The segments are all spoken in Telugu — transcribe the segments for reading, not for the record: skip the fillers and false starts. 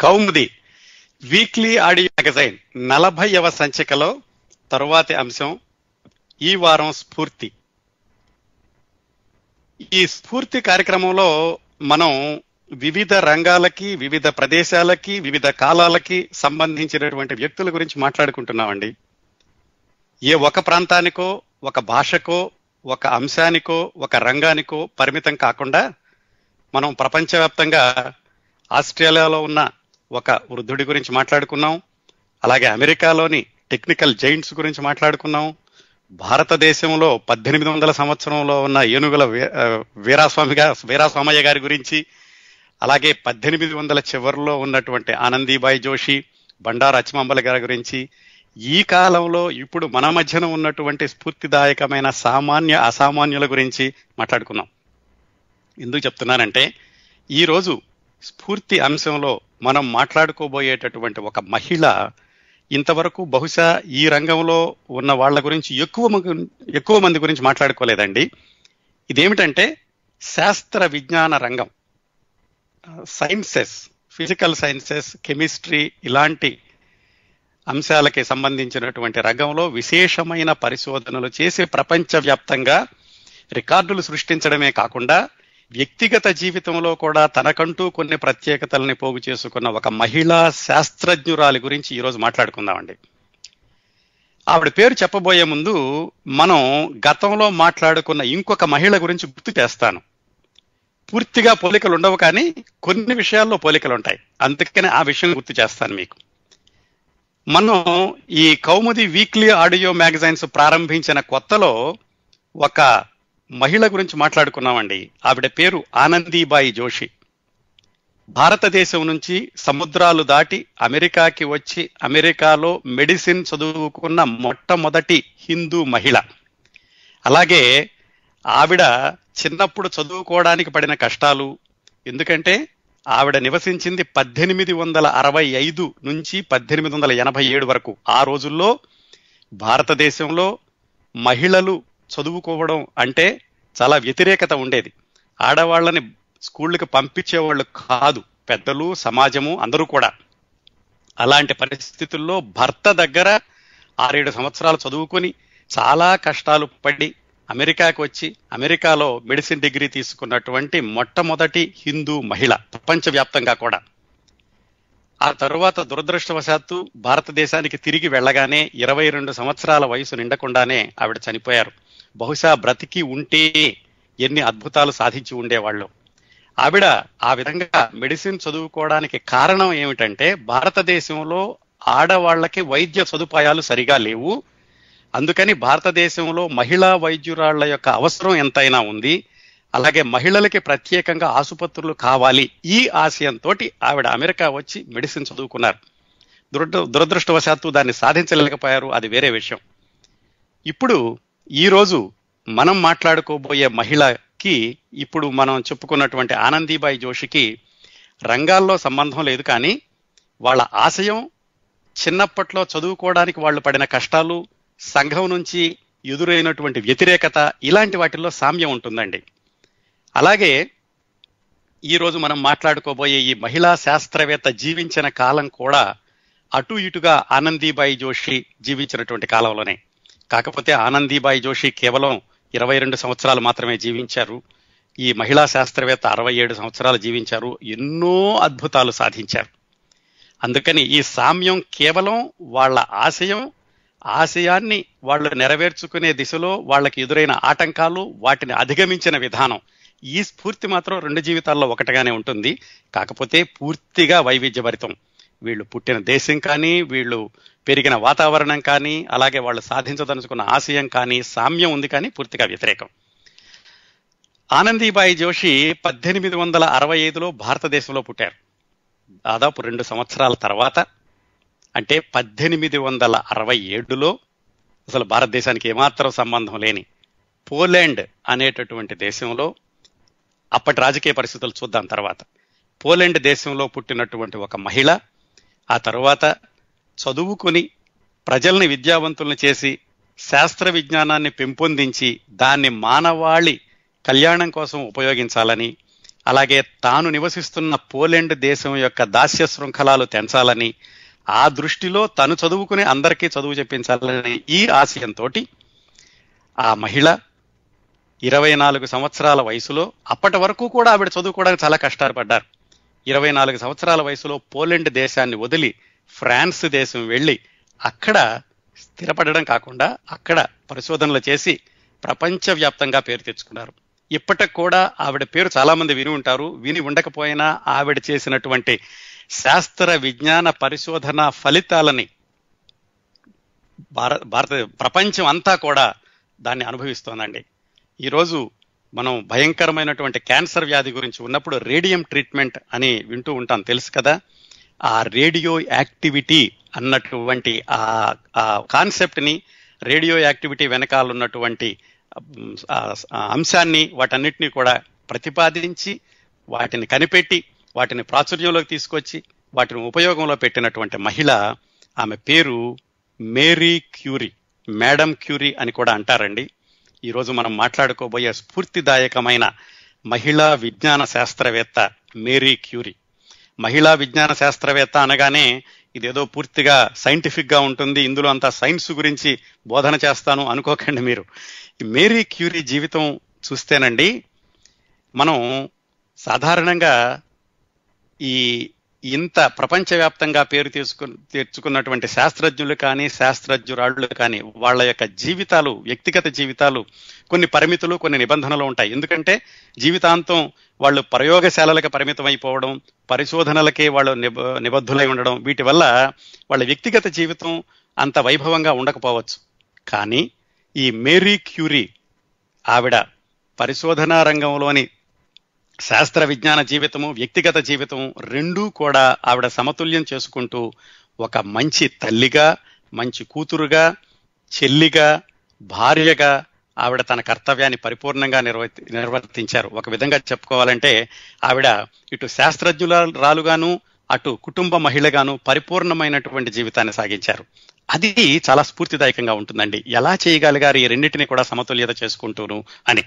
కౌముది వీక్లీ ఆడియో మ్యాగజైన్ 40వ సంచికలో తరువాతి అంశం ఈ వారం స్ఫూర్తి. ఈ స్ఫూర్తి కార్యక్రమంలో మనం వివిధ రంగాలకి, వివిధ ప్రదేశాలకి, వివిధ కాలాలకి సంబంధించినటువంటి వ్యక్తుల గురించి మాట్లాడుకుంటున్నామండి. ఏ ఒక ప్రాంతానికో, ఒక భాషకో, ఒక అంశానికో, ఒక రంగానికో పరిమితం కాకుండా మనం ప్రపంచవ్యాప్తంగా ఆస్ట్రేలియాలో ఉన్న ఒక వృద్ధుడి గురించి మాట్లాడుకున్నాం, అలాగే అమెరికాలోని టెక్నికల్ జైంట్స్ గురించి మాట్లాడుకున్నాం, భారతదేశంలో 1800 సంవత్సరంలో ఉన్న ఏనుగుల వీరాస్వామయ్య గారి గురించి, అలాగే 1800 చివరిలో ఉన్నటువంటి ఆనందీబాయి జోషి, బండారు అచ్చమాంబల గారి గురించి, ఈ కాలంలో ఇప్పుడు మన మధ్యన ఉన్నటువంటి స్ఫూర్తిదాయకమైన సామాన్య అసామాన్యుల గురించి మాట్లాడుకున్నాం. ఎందుకు చెప్తున్నానంటే ఈరోజు స్ఫూర్తి అంశంలో మనం మాట్లాడుకోబోయేటటువంటి ఒక మహిళ ఇంతవరకు బహుశా ఈ రంగంలో ఉన్న వాళ్ళ గురించి ఎక్కువ మంది గురించి మాట్లాడుకోలేదండి. ఇదేమిటంటే శాస్త్ర విజ్ఞాన రంగం, సైన్సెస్, ఫిజికల్ సైన్సెస్, కెమిస్ట్రీ ఇలాంటి అంశాలకి సంబంధించినటువంటి రంగంలో విశేషమైన పరిశోధనలు చేసి ప్రపంచవ్యాప్తంగా రికార్డులు సృష్టించడమే కాకుండా వ్యక్తిగత జీవితంలో కూడా తనకంటూ కొన్ని ప్రత్యేకతల్ని పోగు చేసుకున్న ఒక మహిళా శాస్త్రజ్ఞురాలి గురించి ఈరోజు మాట్లాడుకుందామండి. ఆవిడ పేరు చెప్పబోయే ముందు మనం గతంలో మాట్లాడుకున్న ఇంకొక మహిళ గురించి గుర్తు చేస్తాను. పూర్తిగా పోలికలు ఉండవు, కానీ కొన్ని విషయాల్లో పోలికలు ఉంటాయి, అందుకనే ఆ విషయం గుర్తు చేస్తాను మీకు. మనం ఈ కౌముది వీక్లీ ఆడియో మ్యాగజైన్స్ ప్రారంభించిన కొత్తలో ఒక మహిళ గురించి మాట్లాడుకున్నామండి. ఆవిడ పేరు ఆనందీబాయి జోషి. భారతదేశం నుంచి సముద్రాలు దాటి అమెరికాకి వచ్చి అమెరికాలో మెడిసిన్ చదువుకున్న మొట్టమొదటి హిందూ మహిళ. అలాగే ఆవిడ చిన్నప్పుడు చదువుకోవడానికి పడిన కష్టాలు, ఎందుకంటే ఆవిడ నివసించింది 1865 నుంచి 1887 వరకు. ఆ రోజుల్లో భారతదేశంలో మహిళలు చదువుకోవడం అంటే చాలా వ్యతిరేకత ఉండేది. ఆడవాళ్ళని స్కూళ్ళకి పంపించేవాళ్ళు కాదు, పెద్దలు, సమాజము అందరూ కూడా. అలాంటి పరిస్థితుల్లో భర్త దగ్గర 6-7 సంవత్సరాలు చదువుకొని చాలా కష్టాలు పడి అమెరికాకి వచ్చి అమెరికాలో మెడిసిన్ డిగ్రీ తీసుకున్నటువంటి మొట్టమొదటి హిందూ మహిళ ప్రపంచవ్యాప్తంగా కూడా. ఆ తరువాత దురదృష్టవశాత్తు భారతదేశానికి తిరిగి వెళ్ళగానే 22 సంవత్సరాల వయసు నిండకుండానే ఆవిడ చనిపోయారు. బహుశా బ్రతికి ఉంటే ఎన్ని అద్భుతాలు సాధించి ఉండేవాళ్ళు. ఆవిడ ఆ విధంగా మెడిసిన్ చదువుకోవడానికి కారణం ఏమిటంటే భారతదేశంలో ఆడవాళ్లకి వైద్య సదుపాయాలు సరిగా లేవు, అందుకని భారతదేశంలో మహిళా వైద్యురాళ్ల యొక్క అవసరం ఎంతైనా ఉంది, అలాగే మహిళలకి ప్రత్యేకంగా ఆసుపత్రులు కావాలి. ఈ ఆశయంతో ఆవిడ అమెరికా వచ్చి మెడిసిన్ చదువుకున్నారు. దురదృష్టవశాత్తు దాన్ని సాధించలేకపోయారు, అది వేరే విషయం. ఇప్పుడు ఈరోజు మనం మాట్లాడుకోబోయే మహిళకి, ఇప్పుడు మనం చెప్పుకున్నటువంటి ఆనందీబాయి జోషికి రంగాల్లో సంబంధం లేదు, కానీ వాళ్ళ ఆశయం, చిన్నప్పట్లో చదువుకోవడానికి వాళ్ళు పడిన కష్టాలు, సంఘం నుంచి ఎదురైనటువంటి వ్యతిరేకత, ఇలాంటి వాటిల్లో సామ్యం ఉంటుందండి. అలాగే ఈరోజు మనం మాట్లాడుకోబోయే ఈ మహిళా శాస్త్రవేత్త జీవించిన కాలం కూడా అటు ఇటుగా ఆనందీబాయి జోషి జీవించినటువంటి కాలంలోనే. కాకపోతే ఆనందీబాయి జోషి కేవలం 22 సంవత్సరాలు మాత్రమే జీవించారు. ఈ మహిళా శాస్త్రవేత్త 67 సంవత్సరాలు జీవించారు, ఎన్నో అద్భుతాలు సాధించారు. అందుకని ఈ సామ్యం కేవలం వాళ్ళ ఆశయాన్ని వాళ్ళు నెరవేర్చుకునే దిశలో వాళ్ళకి ఎదురైన ఆటంకాలు, వాటిని అధిగమించిన విధానం, ఈ స్ఫూర్తి మాత్రం 2 జీవితాల్లో ఒకటిగానే ఉంటుంది. కాకపోతే పూర్తిగా వైవిధ్యభరితం. వీళ్ళు పుట్టిన దేశం కానీ, వీళ్ళు పెరిగిన వాతావరణం కానీ, అలాగే వాళ్ళు సాధించదలుచుకున్న ఆశయం కానీ సామ్యం ఉంది, కానీ పూర్తిగా వ్యతిరేకం. ఆనందీబాయి జోషి 1865లో భారతదేశంలో పుట్టారు. దాదాపు 2 సంవత్సరాల తర్వాత, అంటే 1867లో అసలు భారతదేశానికి ఏమాత్రం సంబంధం లేని పోలాండ్ అనేటటువంటి దేశంలో, అప్పటి రాజకీయ పరిస్థితులు చూద్దాం తర్వాత, పోలాండ్ దేశంలో పుట్టినటువంటి ఒక మహిళ ఆ తర్వాత చదువుకుని ప్రజల్ని విద్యావంతుల్ని చేసి శాస్త్ర విజ్ఞానాన్ని పెంపొందించి దాన్ని మానవాళి కళ్యాణం కోసం ఉపయోగించాలని, అలాగే తాను నివసిస్తున్న పోలెండ్ దేశం యొక్క దాస్య శృంఖలాలు తెంచాలని, ఆ దృష్టిలో తను చదువుకుని అందరికీ చదువు చెప్పించాలని ఈ ఆశయంతో ఆ మహిళ 24 సంవత్సరాల వయసులో, అప్పటి వరకు కూడా ఆవిడ చదువుకోవడానికి చాలా కష్టాలు పడ్డారు. 24 సంవత్సరాల వయసులో పోలెండ్ దేశాన్ని వదిలి ఫ్రాన్స్ దేశం వెళ్ళి అక్కడ స్థిరపడడం కాకుండా అక్కడ పరిశోధనలు చేసి ప్రపంచవ్యాప్తంగా పేరు తెచ్చుకున్నారు. ఇప్పటికి కూడా ఆవిడ పేరు చాలా మంది విని ఉంటారు. విని ఉండకపోయినా ఆవిడ చేసినటువంటి శాస్త్ర విజ్ఞాన పరిశోధన ఫలితాలని ప్రపంచం అంతా కూడా దాన్ని అనుభవిస్తోందండి. ఈరోజు మనం భయంకరమైనటువంటి క్యాన్సర్ వ్యాధి గురించి ఉన్నప్పుడు రేడియం ట్రీట్మెంట్ అని వింటూ ఉంటాం, తెలుసు కదా. ఆ రేడియో యాక్టివిటీ అన్నటువంటి ఆ కాన్సెప్ట్ ని, రేడియో యాక్టివిటీ వెనకాల ఉన్నటువంటి అంశాన్ని, వాటన్నిటినీ కూడా ప్రతిపాదించి వాటిని కనిపెట్టి వాటిని ప్రాచుర్యంలోకి తీసుకొచ్చి వాటిని ఉపయోగంలో పెట్టినటువంటి మహిళ, ఆమె పేరు మేరీ క్యూరీ, మేడం క్యూరీ అని కూడా అంటారండి. ఈరోజు మనం మాట్లాడుకోబోయే స్ఫూర్తిదాయకమైన మహిళా విజ్ఞాన శాస్త్రవేత్త మేరీ క్యూరీ. మహిళా విజ్ఞాన శాస్త్రవేత్త అనగానే ఇదేదో పూర్తిగా సైంటిఫిక్ గా ఉంటుంది, ఇందులో అంతా సైన్స్ గురించి బోధన చేస్తాను అనుకోకండి మీరు. మేరీ క్యూరీ జీవితం చూస్తేనండి, మనం సాధారణంగా ఇంత ప్రపంచవ్యాప్తంగా పేరు తెచ్చుకున్నటువంటి శాస్త్రజ్ఞులు కానీ శాస్త్రజ్ఞురాళ్ళు కానీ వాళ్ళ యొక్క జీవితాలు, వ్యక్తిగత జీవితాలు కొన్ని పరిమితులు, కొన్ని నిబంధనలు ఉంటాయి. ఎందుకంటే జీవితాంతం వాళ్ళు ప్రయోగశాలలకు పరిమితం అయిపోవడం, పరిశోధనలకే వాళ్ళు నిబద్ధులై ఉండడం, వీటి వల్ల వాళ్ళ వ్యక్తిగత జీవితం అంత వైభవంగా ఉండకపోవచ్చు. కానీ ఈ మేరీ క్యూరీ ఆవిడ పరిశోధనా రంగంలోని శాస్త్ర విజ్ఞాన జీవితము, వ్యక్తిగత జీవితం రెండూ కూడా ఆవిడ సమతుల్యం చేసుకుంటూ ఒక మంచి తల్లిగా, మంచి కూతురుగా, చెల్లిగా, భార్యగా ఆవిడ తన కర్తవ్యాన్ని పరిపూర్ణంగా నిర్వర్తించారు. ఒక విధంగా చెప్పుకోవాలంటే ఆవిడ ఇటు శాస్త్రజ్ఞురాలుగాను అటు కుటుంబ మహిళగాను పరిపూర్ణమైనటువంటి జీవితాన్ని సాగించారు. అది చాలా స్ఫూర్తిదాయకంగా ఉంటుందండి. ఎలా చేయగలిగారు ఈ రెండింటినీ కూడా సమతుల్యత చేసుకుంటూను అని.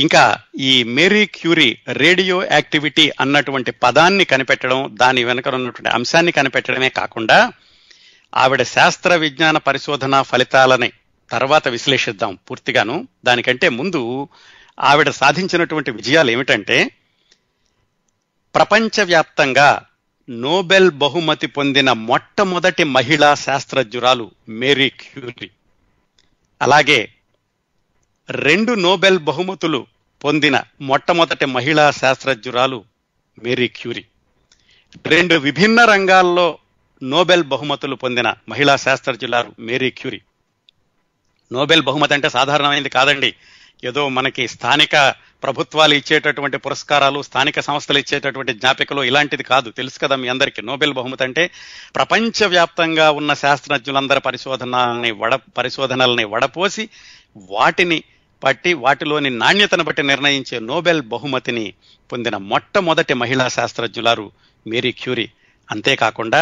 ఇంకా ఈ మేరీ క్యూరీ రేడియో యాక్టివిటీ అన్నటువంటి పదాన్ని కనిపెట్టడం, దాని వెనుక ఉన్నటువంటి అంశాన్ని కనిపెట్టడమే కాకుండా ఆవిడ శాస్త్ర విజ్ఞాన పరిశోధన ఫలితాలని తర్వాత విశ్లేషిద్దాం పూర్తిగాను. దానికంటే ముందు ఆవిడ సాధించినటువంటి విజయాలు ఏమిటంటే, ప్రపంచవ్యాప్తంగా నోబెల్ బహుమతి పొందిన మొట్టమొదటి మహిళా శాస్త్రజ్ఞురాలు మేరీ క్యూరీ. అలాగే 2 నోబెల్ బహుమతులు పొందిన మొట్టమొదటి మహిళా శాస్త్రజ్ఞురాలు మేరీ క్యూరీ. 2 విభిన్న రంగాల్లో నోబెల్ బహుమతులు పొందిన మహిళా శాస్త్రజ్ఞురాలు మేరీ క్యూరీ. నోబెల్ బహుమతి అంటే సాధారణమైనది కాదండి. ఏదో మనకి స్థానిక ప్రభుత్వాలు ఇచ్చేటటువంటి పురస్కారాలు, స్థానిక సంస్థలు ఇచ్చేటటువంటి జ్ఞాపికలు ఇలాంటిది కాదు, తెలుసు కదా మీ అందరికీ. నోబెల్ బహుమతి అంటే ప్రపంచవ్యాప్తంగా ఉన్న శాస్త్రజ్ఞులందరి పరిశోధనల్ని వడపోసి వాటిని బట్టి, వాటిలోని నాణ్యతను బట్టి నిర్ణయించే నోబెల్ బహుమతిని పొందిన మొట్టమొదటి మహిళా శాస్త్రజ్ఞులారు మేరీ క్యూరీ. అంతేకాకుండా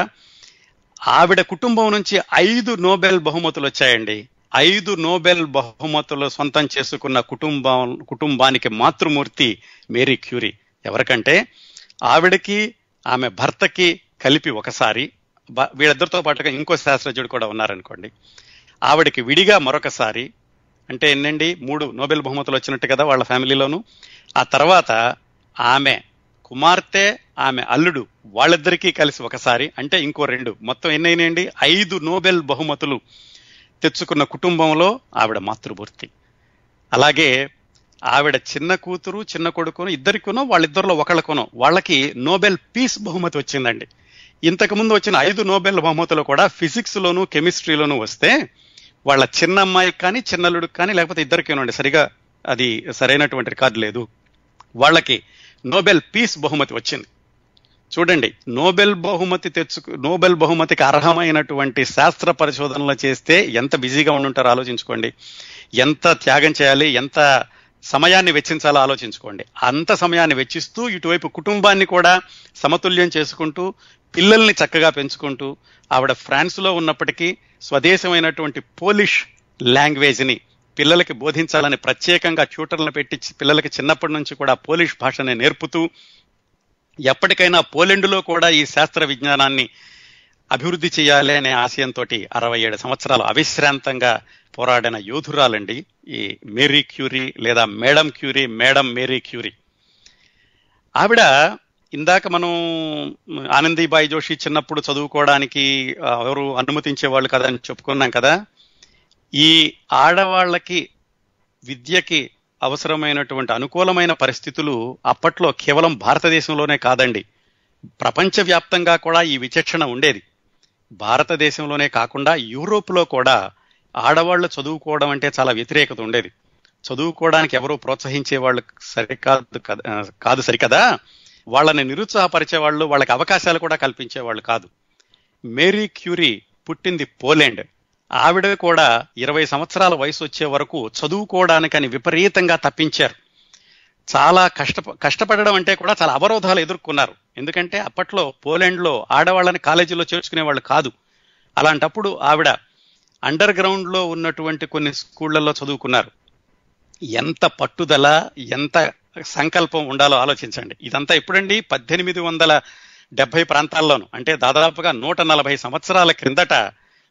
ఆవిడ కుటుంబం నుంచి 5 నోబెల్ బహుమతులు వచ్చాయండి. 5 నోబెల్ బహుమతులు సొంతం చేసుకున్న కుటుంబానికి మాతృమూర్తి మేరీ క్యూరీ. ఎవరికంటే ఆవిడకి ఆమె భర్తకి కలిపి ఒకసారి, వీళ్ళిద్దరితో పాటుగా ఇంకో శాస్త్రజ్ఞుడు కూడా ఉన్నారనుకోండి, ఆవిడకి విడిగా మరొకసారి, అంటే ఎన్నండి 3 నోబెల్ బహుమతులు వచ్చినట్టు కదా వాళ్ళ ఫ్యామిలీలోను. ఆ తర్వాత ఆమె కుమార్తె, ఆమె అల్లుడు వాళ్ళిద్దరికీ కలిసి ఒకసారి, అంటే ఇంకో 2, మొత్తం ఎన్నైనాయండి? 5 నోబెల్ బహుమతులు తెచ్చుకున్న కుటుంబంలో ఆవిడ మాతృమూర్తి. అలాగే ఆవిడ చిన్న కూతురు, చిన్న కొడుకును ఇద్దరికునో వాళ్ళిద్దరిలో ఒకళ్ళకునో వాళ్ళకి నోబెల్ పీస్ బహుమతి వచ్చిందండి. ఇంతకుముందు వచ్చిన 5 నోబెల్ బహుమతులు కూడా ఫిజిక్స్ లోను కెమిస్ట్రీలోను వస్తే వాళ్ళ చిన్న అమ్మాయికి కానీ చిన్నల్లుడికి కానీ లేకపోతే ఇద్దరికేనండి, సరిగా అది సరైనటువంటి రికార్డు లేదు, వాళ్ళకి నోబెల్ పీస్ బహుమతి వచ్చింది. చూడండి, నోబెల్ బహుమతికి అర్హమైనటువంటి శాస్త్ర పరిశోధనలు చేస్తే ఎంత బిజీగా ఉండుంటారో ఆలోచించుకోండి. ఎంత త్యాగం చేయాలి, ఎంత సమయాన్ని వెచ్చించాలో ఆలోచించుకోండి. అంత సమయాన్ని వెచ్చిస్తూ ఇటువైపు కుటుంబాన్ని కూడా సమతుల్యం చేసుకుంటూ పిల్లల్ని చక్కగా పెంచుకుంటూ ఆవిడ ఫ్రాన్స్ లో ఉన్నప్పటికీ స్వదేశమైనటువంటి పోలిష్ లాంగ్వేజ్ ని పిల్లలకి బోధించాలని ప్రత్యేకంగా ట్యూటర్లను పెట్టి పిల్లలకి చిన్నప్పటి నుంచి కూడా పోలిష్ భాషని నేర్పుతూ ఎప్పటికైనా పోలెండ్లో కూడా ఈ శాస్త్ర విజ్ఞానాన్ని అభివృద్ధి చేయాలి అనే ఆశయంతో 67 సంవత్సరాలు అవిశ్రాంతంగా పోరాడిన యోధురాలండి ఈ మేరీ క్యూరీ లేదా మేడం మేరీ క్యూరీ. ఆవిడ ఇందాక మనం ఆనందీబాయి జోషి చిన్నప్పుడు చదువుకోవడానికి ఎవరు అనుమతించేవాళ్ళు కదా అని చెప్పుకున్నాం కదా. ఈ ఆడవాళ్ళకి విద్యకి అవసరమైనటువంటి అనుకూలమైన పరిస్థితులు అప్పట్లో కేవలం భారతదేశంలోనే కాదండి, ప్రపంచవ్యాప్తంగా కూడా ఈ విచక్షణ ఉండేది. భారతదేశంలోనే కాకుండా యూరోప్లో కూడా ఆడవాళ్లు చదువుకోవడం అంటే చాలా వ్యతిరేకత ఉండేది. చదువుకోవడానికి ఎవరూ ప్రోత్సహించేవాళ్ళు కాదు సరికదా, వాళ్ళని నిరుత్సాహపరిచేవాళ్ళు, వాళ్ళకి అవకాశాలు కూడా కల్పించేవాళ్ళు కాదు. మేరీ క్యూరీ పుట్టింది పోలాండ్. ఆవిడ కూడా 20 సంవత్సరాల వయసు వచ్చే వరకు చదువుకోవడానికని విపరీతంగా తప్పించారు. చాలా కష్టపడడం అంటే కూడా చాలా అవరోధాలు ఎదుర్కొన్నారు. ఎందుకంటే అప్పట్లో పోలాండ్లో ఆడవాళ్ళని కాలేజీలో చేర్చుకునే వాళ్ళు కాదు. అలాంటప్పుడు ఆవిడ అండర్ గ్రౌండ్ లో ఉన్నటువంటి కొన్ని స్కూళ్లలో చదువుకున్నారు. ఎంత పట్టుదల, ఎంత సంకల్పం ఉండాలో ఆలోచించండి. ఇదంతా ఎప్పుడండి? 1870 ప్రాంతాల్లోనూ, అంటే దాదాపుగా 140 సంవత్సరాల క్రిందట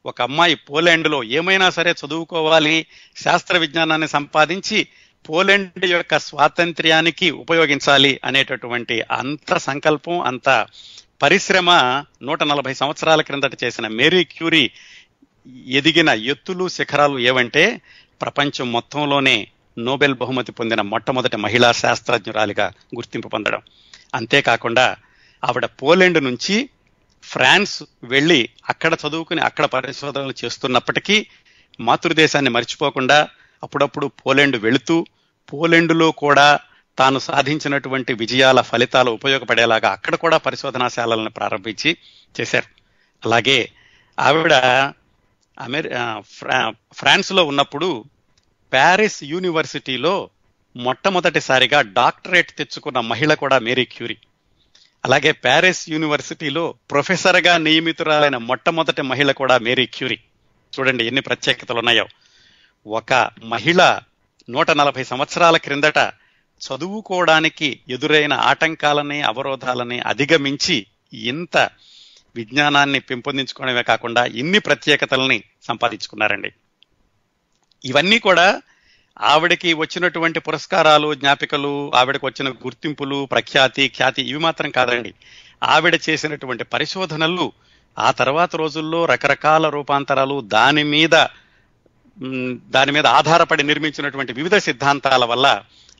ఒక అమ్మాయి పోలాండ్లో ఏమైనా సరే చదువుకోవాలి, శాస్త్ర విజ్ఞానాన్ని సంపాదించి పోలాండ్ యొక్క స్వాతంత్ర్యానికి ఉపయోగించాలి అనేటటువంటి అంత సంకల్పం, అంత పరిశ్రమ 140 సంవత్సరాల క్రిందట చేసిన మేరీ క్యూరీ ఎదిగిన ఎత్తులు శిఖరాలు ఏవంటే ప్రపంచం మొత్తంలోనే నోబెల్ బహుమతి పొందిన మొట్టమొదటి మహిళా శాస్త్రజ్ఞురాలిగా గుర్తింపు పొందడం. అంతేకాకుండా ఆవిడ పోలాండ్ నుంచి ఫ్రాన్స్ వెళ్ళి అక్కడ చదువుకుని అక్కడ పరిశోధనలు చేస్తున్నప్పటికీ మాతృదేశాన్ని మర్చిపోకుండా అప్పుడప్పుడు పోలాండ్ వెళుతూ పోలాండ్లో కూడా తాను సాధించినటువంటి విజయాల ఫలితాలు ఉపయోగపడేలాగా అక్కడ కూడా పరిశోధనాశాలలను ప్రారంభించి చేశారు. అలాగే ఆవిడ ఫ్రాన్స్లో ఉన్నప్పుడు ప్యారిస్ యూనివర్సిటీలో మొట్టమొదటిసారిగా డాక్టరేట్ తెచ్చుకున్న మహిళ కూడా మేరీ క్యూరీ. అలాగే ప్యారిస్ యూనివర్సిటీలో ప్రొఫెసర్గా నియమితురాలైన మొట్టమొదటి మహిళ కూడా మేరీ క్యూరీ. చూడండి ఎన్ని ప్రత్యేకతలు ఉన్నాయో. ఒక మహిళ 140 సంవత్సరాల క్రిందట చదువుకోవడానికి ఎదురైన ఆటంకాలని, అవరోధాలని అధిగమించి ఇంత విజ్ఞానాన్ని పెంపొందించుకోవడమే కాకుండా ఇన్ని ప్రత్యేకతల్ని సంపాదించుకున్నారండి. ఇవన్నీ కూడా ఆవిడకి వచ్చినటువంటి పురస్కారాలు, జ్ఞాపికలు, ఆవిడకు వచ్చిన గుర్తింపులు, ప్రఖ్యాతి, ఖ్యాతి ఇవి మాత్రం కాదండి. ఆవిడ చేసినటువంటి పరిశోధనలు ఆ తర్వాత రోజుల్లో రకరకాల రూపాంతరాలు, దాని మీద ఆధారపడి నిర్మించినటువంటి వివిధ సిద్ధాంతాల వల్ల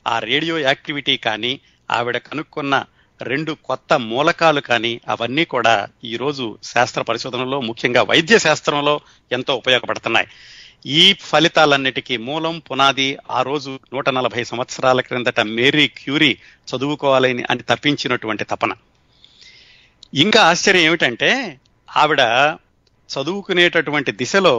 ఆ రేడియో యాక్టివిటీ కానీ, ఆవిడ కనుక్కున్న 2 కొత్త మూలకాలు కానీ అవన్నీ కూడా ఈరోజు శాస్త్ర పరిశోధనలో, ముఖ్యంగా వైద్య శాస్త్రంలో ఎంతో ఉపయోగపడుతున్నాయి. ఈ ఫలితాలన్నిటికీ మూలం, పునాది ఆ రోజు 140 సంవత్సరాల క్రిందట మేరీ క్యూరీ చదువుకోవాలని అని తప్పించినటువంటి తపన. ఇంకా ఆశ్చర్యం ఏమిటంటే ఆవిడ చదువుకునేటటువంటి దిశలో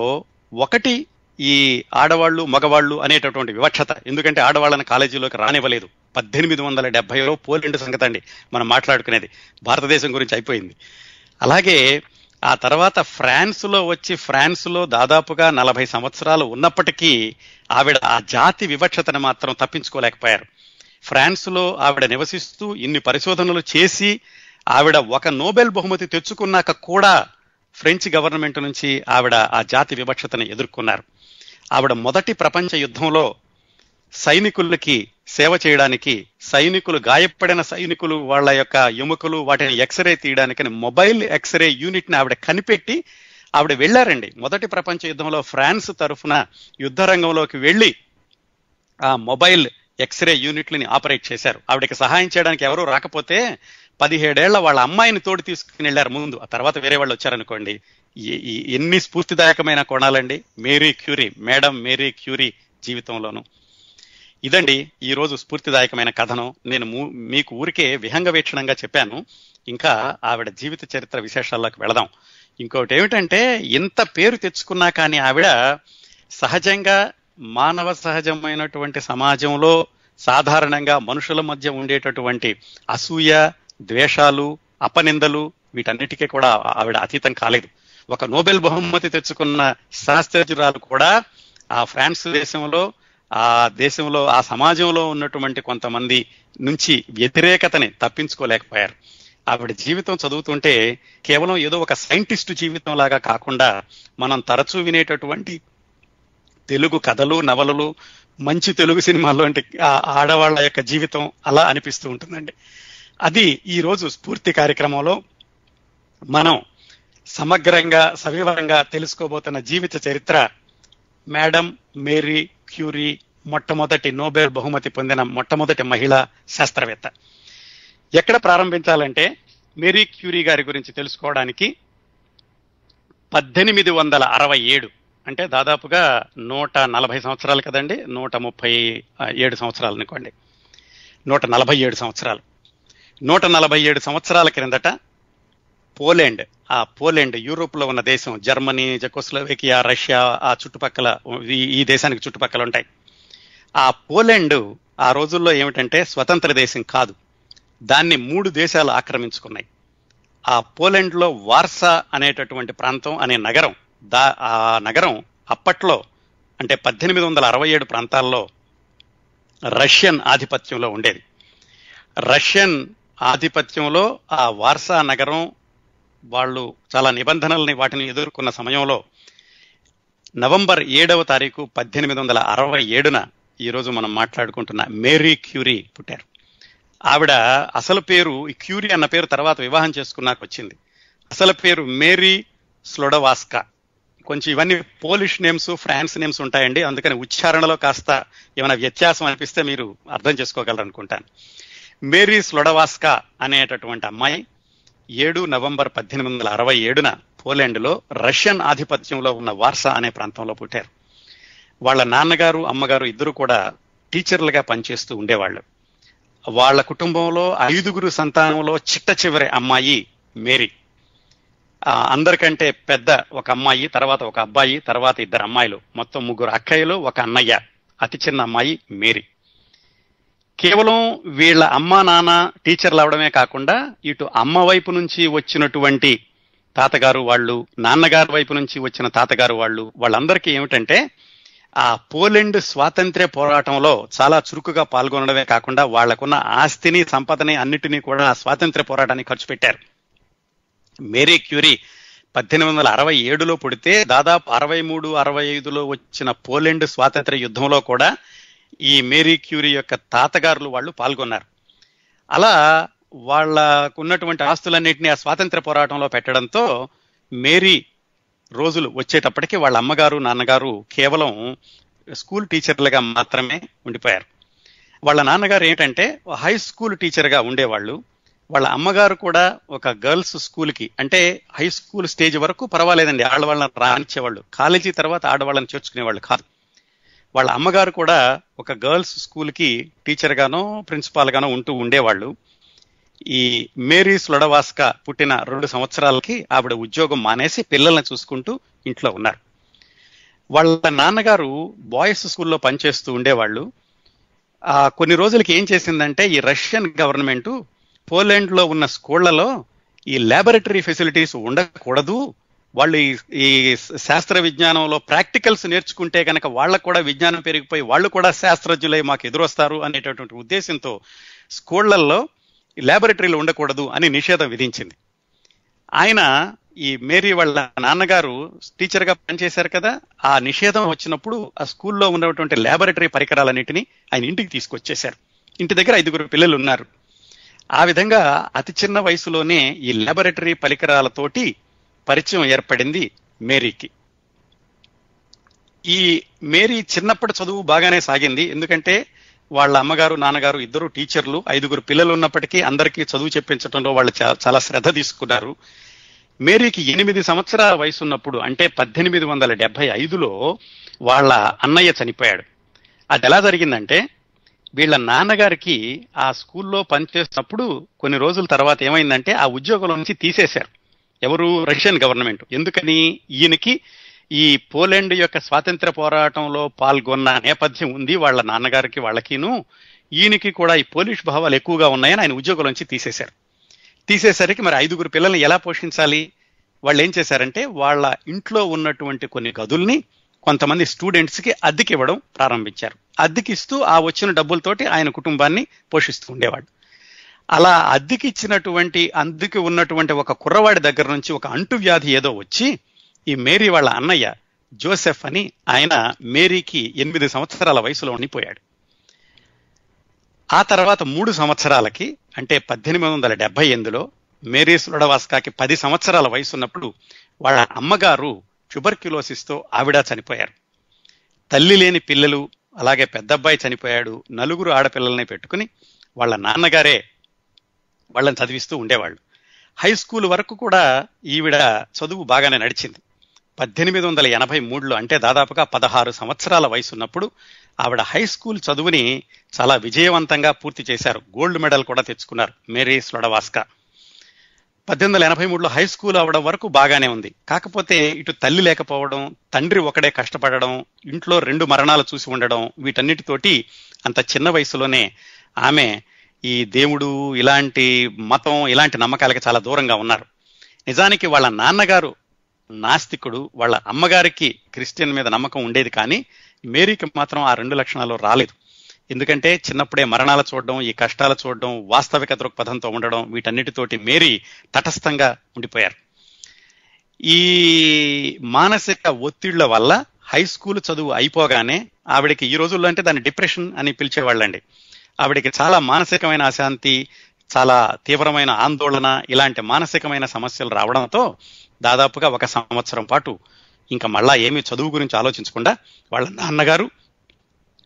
ఒకటి ఈ ఆడవాళ్ళు మగవాళ్ళు అనేటటువంటి వివక్షత. ఎందుకంటే ఆడవాళ్ళని కాలేజీలోకి రానివ్వలేదు. 1870లో పోలాండ్ సంగతి అండి మనం మాట్లాడుకునేది, భారతదేశం గురించి అయిపోయింది. అలాగే ఆ తర్వాత ఫ్రాన్స్లో దాదాపుగా 40 సంవత్సరాలు ఉన్నప్పటికీ ఆవిడ ఆ జాతి వివక్షతను మాత్రం తప్పించుకోలేకపోయారు. ఫ్రాన్స్లో ఆవిడ నివసిస్తూ ఇన్ని పరిశోధనలు చేసి ఆవిడ ఒక నోబెల్ బహుమతి తెచ్చుకున్నాక కూడా ఫ్రెంచ్ గవర్నమెంట్ నుంచి ఆవిడ ఆ జాతి వివక్షతను ఎదుర్కొన్నారు. ఆవిడ మొదటి ప్రపంచ యుద్ధంలో సైనికులకి సేవ చేయడానికి, గాయపడిన సైనికులు వాళ్ళ యొక్క ఎముకలు వాటిని ఎక్స్రే తీయడానికని మొబైల్ ఎక్స్రే యూనిట్ ని ఆవిడ కనిపెట్టి ఆవిడ వెళ్లారండి. మొదటి ప్రపంచ యుద్ధంలో ఫ్రాన్స్ తరఫున యుద్ధ రంగంలోకి వెళ్లి ఆ మొబైల్ ఎక్స్రే యూనిట్లని ఆపరేట్ చేశారు. ఆవిడకి సహాయం చేయడానికి ఎవరూ రాకపోతే 17 ఏళ్ల వాళ్ళ అమ్మాయిని తోడు తీసుకుని వెళ్లారు ముందు. ఆ తర్వాత వేరే వాళ్ళు వచ్చారనుకోండి. ఎన్ని స్ఫూర్తిదాయకమైన కోణాలండి మేడం మేరీ క్యూరీ జీవితంలోనూ. ఇదండి ఈ రోజు స్ఫూర్తిదాయకమైన కథనం. నేను మీకు ఊరికే విహంగ వీక్షణంగా చెప్పాను. ఇంకా ఆవిడ జీవిత చరిత్ర విశేషాల్లోకి వెళదాం. ఇంకోటి ఏమిటంటే, ఇంత పేరు తెచ్చుకున్నా కానీ ఆవిడ సహజంగా మానవ సహజమైనటువంటి సమాజంలో సాధారణంగా మనుషుల మధ్య ఉండేటటువంటి అసూయ, ద్వేషాలు, అపనిందలు వీటన్నిటికీ కూడా ఆవిడ అతీతం కాలేదు. ఒక నోబెల్ బహుమతి తెచ్చుకున్న శాస్త్రజ్ఞురాలు కూడా ఆ ఫ్రాన్స్ దేశంలో ఆ దేశంలో, ఆ సమాజంలో ఉన్నటువంటి కొంతమంది నుంచి వ్యతిరేకతని తప్పించుకోలేకపోయారు. ఆవిడ జీవితం చదువుతుంటే కేవలం ఏదో ఒక సైంటిస్టు జీవితం లాగా కాకుండా మనం తరచూ వినేటటువంటి తెలుగు కథలు, నవలలు, మంచి తెలుగు సినిమాల్లో అంటే ఆడవాళ్ల యొక్క జీవితం అలా అనిపిస్తూ ఉంటుందండి. అది ఈ రోజు స్ఫూర్తి కార్యక్రమంలో మనం సమగ్రంగా, సవివరంగా తెలుసుకోబోతున్న జీవిత చరిత్ర మేడం మేరీ క్యూరీ, మొట్టమొదటి నోబెల్ బహుమతి పొందిన మొట్టమొదటి మహిళా శాస్త్రవేత్త. ఎక్కడ ప్రారంభించాలంటే మేరీ క్యూరీ గారి గురించి తెలుసుకోవడానికి 1867 అంటే దాదాపుగా 140 సంవత్సరాలు కదండి, 137 సంవత్సరాలు అనుకోండి, 147 సంవత్సరాలు. 147 సంవత్సరాల క్రిందట పోలాండ్, ఆ పోలాండ్ యూరోప్ లో ఉన్న దేశం, జర్మనీ, జెకోస్లోవేకియా, రష్యా, ఆ చుట్టుపక్కల ఈ దేశానికి చుట్టుపక్కల ఉంటాయి. ఆ పోలాండ్ ఆ రోజుల్లో ఏమిటంటే స్వతంత్ర దేశం కాదు, దాన్ని 3 దేశాలు ఆక్రమించుకున్నాయి. ఆ పోలాండ్ లో వార్సా అనేటటువంటి ప్రాంతం అనే నగరం, ఆ నగరం అప్పట్లో అంటే 1867 ప్రాంతాల్లో రష్యన్ ఆధిపత్యంలో ఉండేది. రష్యన్ ఆధిపత్యంలో ఆ వార్సా నగరం వాళ్ళు చాలా నిబంధనల్ని వాటిని ఎదుర్కొన్న సమయంలో నవంబర్ 7వ తారీఖు 1867న ఈరోజు మనం మాట్లాడుకుంటున్న మేరీ క్యూరీ పుట్టారు. ఆవిడ అసలు పేరు, ఈ క్యూరీ అన్న పేరు తర్వాత వివాహం చేసుకున్నాక వచ్చింది. అసలు పేరు మేరీ స్లోడవాస్కా. కొంచెం ఇవన్నీ పోలిష్ నేమ్స్, ఫ్రాన్స్ నేమ్స్ ఉంటాయండి, అందుకని ఉచ్చారణలో కాస్త ఏమైనా వ్యత్యాసం అనిపిస్తే మీరు అర్థం చేసుకోగలరు అనుకుంటాను. మేరీ స్లోడవాస్కా అనేటటువంటి అమ్మాయి 7 నవంబర్ 1867న పోలాండ్లో రష్యన్ ఆధిపత్యంలో ఉన్న వార్సా అనే ప్రాంతంలో పుట్టారు. వాళ్ళ నాన్నగారు, అమ్మగారు ఇద్దరు కూడా టీచర్లుగా పనిచేస్తూ ఉండేవాళ్ళు. వాళ్ళ కుటుంబంలో 5 సంతానంలో చిట్ట చివరి అమ్మాయి మేరీ. అందరికంటే పెద్ద ఒక అమ్మాయి, తర్వాత ఒక అబ్బాయి, తర్వాత 2 అమ్మాయిలు, మొత్తం 3 అక్కయ్యలు, 1 అన్నయ్య. అతి చిన్న అమ్మాయి మేరీ. కేవలం వీళ్ళ అమ్మ నాన్న టీచర్లు అవడమే కాకుండా ఇటు అమ్మ వైపు నుంచి వచ్చినటువంటి తాతగారు వాళ్ళు, నాన్నగారి వైపు నుంచి వచ్చిన తాతగారు వాళ్ళు, వాళ్ళందరికీ ఏమిటంటే ఆ పోలాండ్ స్వాతంత్ర్య పోరాటంలో చాలా చురుకుగా పాల్గొనడమే కాకుండా వాళ్లకున్న ఆస్తిని, సంపదని అన్నిటినీ కూడా ఆ స్వాతంత్ర్య పోరాటానికి ఖర్చు పెట్టారు. మేరీ క్యూరీ 1867లో పుడితే దాదాపు 63-65లో వచ్చిన పోలాండ్ స్వాతంత్ర్య యుద్ధంలో కూడా ఈ మేరీ క్యూరీ యొక్క తాతగారులు వాళ్ళు పాల్గొన్నారు. అలా వాళ్ళకున్నటువంటి ఆస్తులన్నింటినీ ఆ స్వాతంత్ర్య పోరాటంలో పెట్టడంతో మేరీ రోజులు వచ్చేటప్పటికి వాళ్ళ అమ్మగారు, నాన్నగారు కేవలం స్కూల్ టీచర్లుగా మాత్రమే ఉండిపోయారు. వాళ్ళ నాన్నగారు ఏంటంటే హై స్కూల్ టీచర్గా ఉండేవాళ్ళు. వాళ్ళ అమ్మగారు కూడా ఒక గర్ల్స్ స్కూల్కి, అంటే హై స్కూల్ స్టేజ్ వరకు పర్వాలేదండి, ఆడవాళ్ళని రానిచ్చేవాళ్ళు, కాలేజీ తర్వాత ఆడవాళ్ళని చేర్చుకునేవాళ్ళు కాదు. వాళ్ళ అమ్మగారు కూడా ఒక గర్ల్స్ స్కూల్కి టీచర్గానో ప్రిన్సిపాల్ గానో ఉంటూ ఉండేవాళ్ళు. ఈ మేరీ స్లోడవాస్కా పుట్టిన 2 సంవత్సరాలకి ఆవిడ ఉద్యోగం మానేసి పిల్లల్ని చూసుకుంటూ ఇంట్లో ఉన్నారు. వాళ్ళ నాన్నగారు బాయ్స్ స్కూల్లో పనిచేస్తూ ఉండేవాళ్ళు. కొన్ని రోజులకి ఏం చేసిందంటే ఈ రష్యన్ గవర్నమెంట్ పోలాండ్ లో ఉన్న స్కూళ్లలో ఈ ల్యాబొరేటరీ ఫెసిలిటీస్ ఉండకూడదు, వాళ్ళు ఈ శాస్త్ర విజ్ఞానంలో ప్రాక్టికల్స్ నేర్చుకుంటే కనుక వాళ్ళకు కూడా విజ్ఞానం పెరిగిపోయి వాళ్ళు కూడా శాస్త్రజ్ఞులై మాకు ఎదురొస్తారు అనేటటువంటి ఉద్దేశంతో స్కూళ్లలో ల్యాబొరేటరీలు ఉండకూడదు అని నిషేధం విధించింది. ఆయన, ఈ మేరీ వాళ్ళ నాన్నగారు టీచర్గా పనిచేశారు కదా, ఆ నిషేధం వచ్చినప్పుడు ఆ స్కూల్లో ఉన్నటువంటి ల్యాబొరేటరీ పరికరాలన్నింటినీ ఆయన ఇంటికి తీసుకొచ్చేశారు. ఇంటి దగ్గర 5 పిల్లలు ఉన్నారు. ఆ విధంగా అతి చిన్న వయసులోనే ఈ ల్యాబొరేటరీ పరికరాలతోటి పరిచయం ఏర్పడింది మేరీకి. ఈ మేరీ చిన్నప్పటి చదువు బాగానే సాగింది, ఎందుకంటే వాళ్ళ అమ్మగారు, నాన్నగారు ఇద్దరు టీచర్లు, 5 పిల్లలు ఉన్నప్పటికీ అందరికీ చదువు చెప్పించడంలో వాళ్ళు చాలా శ్రద్ధ తీసుకున్నారు. మేరీకి 8 సంవత్సరాల వయసు ఉన్నప్పుడు, అంటే 1875లో వాళ్ళ అన్నయ్య చనిపోయాడు. అది ఎలా జరిగిందంటే వీళ్ళ నాన్నగారికి ఆ స్కూల్లో పనిచేస్తున్నప్పుడు కొన్ని రోజుల తర్వాత ఏమైందంటే ఆ ఉద్యోగంలో నుంచి తీసేశారు. ఎవరు? Russian government. ఎందుకని? ఈయనకి ఈ పోలాండ్ యొక్క స్వాతంత్ర్య పోరాటంలో పాల్గొన్న నేపథ్యం ఉంది వాళ్ళ నాన్నగారికి, వాళ్ళకిను. ఈయనకి కూడా ఈ పోలిష్ భావాలు ఎక్కువగా ఉన్నాయని ఆయన ఉద్యోగం నుంచి తీసేశారు. తీసేసరికి మరి 5 పిల్లల్ని ఎలా పోషించాలి? వాళ్ళు ఏం చేశారంటే వాళ్ళ ఇంట్లో ఉన్నటువంటి కొన్ని గదుల్ని కొంతమంది స్టూడెంట్స్కి అద్దెకి ఇవ్వడం ప్రారంభించారు. అద్దెకిస్తూ ఆ వచ్చిన డబ్బులతోటి ఆయన కుటుంబాన్ని పోషిస్తూ ఉండేవాడు. అలా అద్దెకి ఉన్నటువంటి ఒక కుర్రవాడి దగ్గర నుంచి ఒక అంటువ్యాధి ఏదో వచ్చి ఈ మేరీ వాళ్ళ అన్నయ్య జోసెఫ్ అని ఆయన మేరీకి 8 సంవత్సరాల వయసులో ఉండిపోయాడు. ఆ తర్వాత 3 సంవత్సరాలకి అంటే 1878లో మేరీ స్లొడవాస్కాకి 10 సంవత్సరాల వయసు ఉన్నప్పుడు వాళ్ళ అమ్మగారు ట్యూబర్క్యులోసిస్తో ఆవిడ చనిపోయారు. తల్లి లేని పిల్లలు, అలాగే పెద్దబ్బాయి చనిపోయాడు. 4 ఆడపిల్లల్ని పెట్టుకుని వాళ్ళ నాన్నగారే వాళ్ళని చదివిస్తూ ఉండేవాళ్ళు. హై స్కూల్ వరకు కూడా ఈవిడ చదువు బాగానే నడిచింది. 1883లో అంటే దాదాపుగా 16 సంవత్సరాల వయసు ఉన్నప్పుడు ఆవిడ హై స్కూల్ చదువుని చాలా విజయవంతంగా పూర్తి చేశారు. గోల్డ్ మెడల్ కూడా తెచ్చుకున్నారు మేరీ స్లొడవాస్కా. 1883లో హై స్కూల్ అవడం వరకు బాగానే ఉంది. కాకపోతే ఇటు తల్లి లేకపోవడం, తండ్రి ఒకడే కష్టపడడం, ఇంట్లో 2 మరణాలు చూసి ఉండడం, వీటన్నిటితోటి అంత చిన్న వయసులోనే ఆమె ఈ దేవుడు, ఇలాంటి మతం, ఇలాంటి నమ్మకాలకి చాలా దూరంగా ఉన్నారు. నిజానికి వాళ్ళ నాన్నగారు నాస్తికుడు, వాళ్ళ అమ్మగారికి క్రిస్టియన్ మీద నమ్మకం ఉండేది. కానీ మేరీకి మాత్రం ఆ 2 లక్షణాలు రాలేదు. ఎందుకంటే చిన్నప్పుడే మరణాలు చూడడం, ఈ కష్టాలు చూడడం, వాస్తవిక దృక్పథంతో ఉండడం, వీటన్నిటితోటి మేరీ తటస్థంగా ఉండిపోయారు. ఈ మానసిక ఒత్తిళ్ల వల్ల హై స్కూల్ చదువు అయిపోగానే ఆవిడకి, ఈ రోజుల్లో అంటే దాన్ని డిప్రెషన్ అని పిలిచేవాళ్ళండి, ఆవిడకి చాలా మానసికమైన అశాంతి, చాలా తీవ్రమైన ఆందోళన, ఇలాంటి మానసికమైన సమస్యలు రావడంతో దాదాపుగా 1 సంవత్సరం పాటు ఇంకా మళ్ళా ఏమీ చదువు గురించి ఆలోచించకుండా వాళ్ళ నాన్నగారు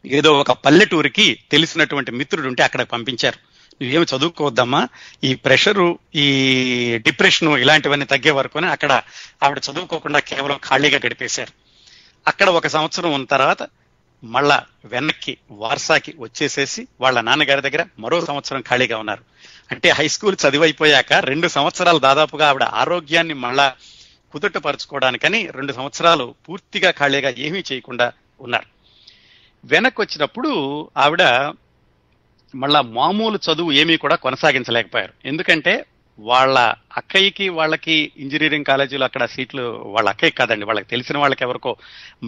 ఏదో ఒక పల్లెటూరికి తెలిసినటువంటి మిత్రుడు ఉంటే అక్కడికి పంపించారు. నువ్వేమి చదువుకోవద్దమ్మా, ఈ ప్రెషరు, ఈ డిప్రెషను ఇలాంటివన్నీ తగ్గే వరకునే అక్కడ ఆవిడ చదువుకోకుండా కేవలం ఖాళీగా గడిపేశారు. అక్కడ 1 సంవత్సరం ఉన్న తర్వాత మళ్ళా వెనక్కి వార్సాకి వచ్చేసేసి వాళ్ళ నాన్నగారి దగ్గర మరో సంవత్సరం ఖాళీగా ఉన్నారు. అంటే హై స్కూల్ చదివైపోయాక 2 సంవత్సరాలు దాదాపుగా ఆవిడ ఆరోగ్యాన్ని మళ్ళా కుదుటపరుచుకోవడానికని 2 సంవత్సరాలు పూర్తిగా ఖాళీగా ఏమీ చేయకుండా ఉన్నారు. వెనక్కి వచ్చినప్పుడు ఆవిడ మళ్ళా మామూలు చదువు ఏమీ కూడా కొనసాగించలేకపోయారు. ఎందుకంటే వాళ్ళ అక్కయ్యకి వాళ్ళకి ఇంజనీరింగ్ కాలేజీలో అక్కడ సీట్లు, వాళ్ళ అక్కయ్యకి కాదండి, వాళ్ళకి తెలిసిన వాళ్ళకి ఎవరికో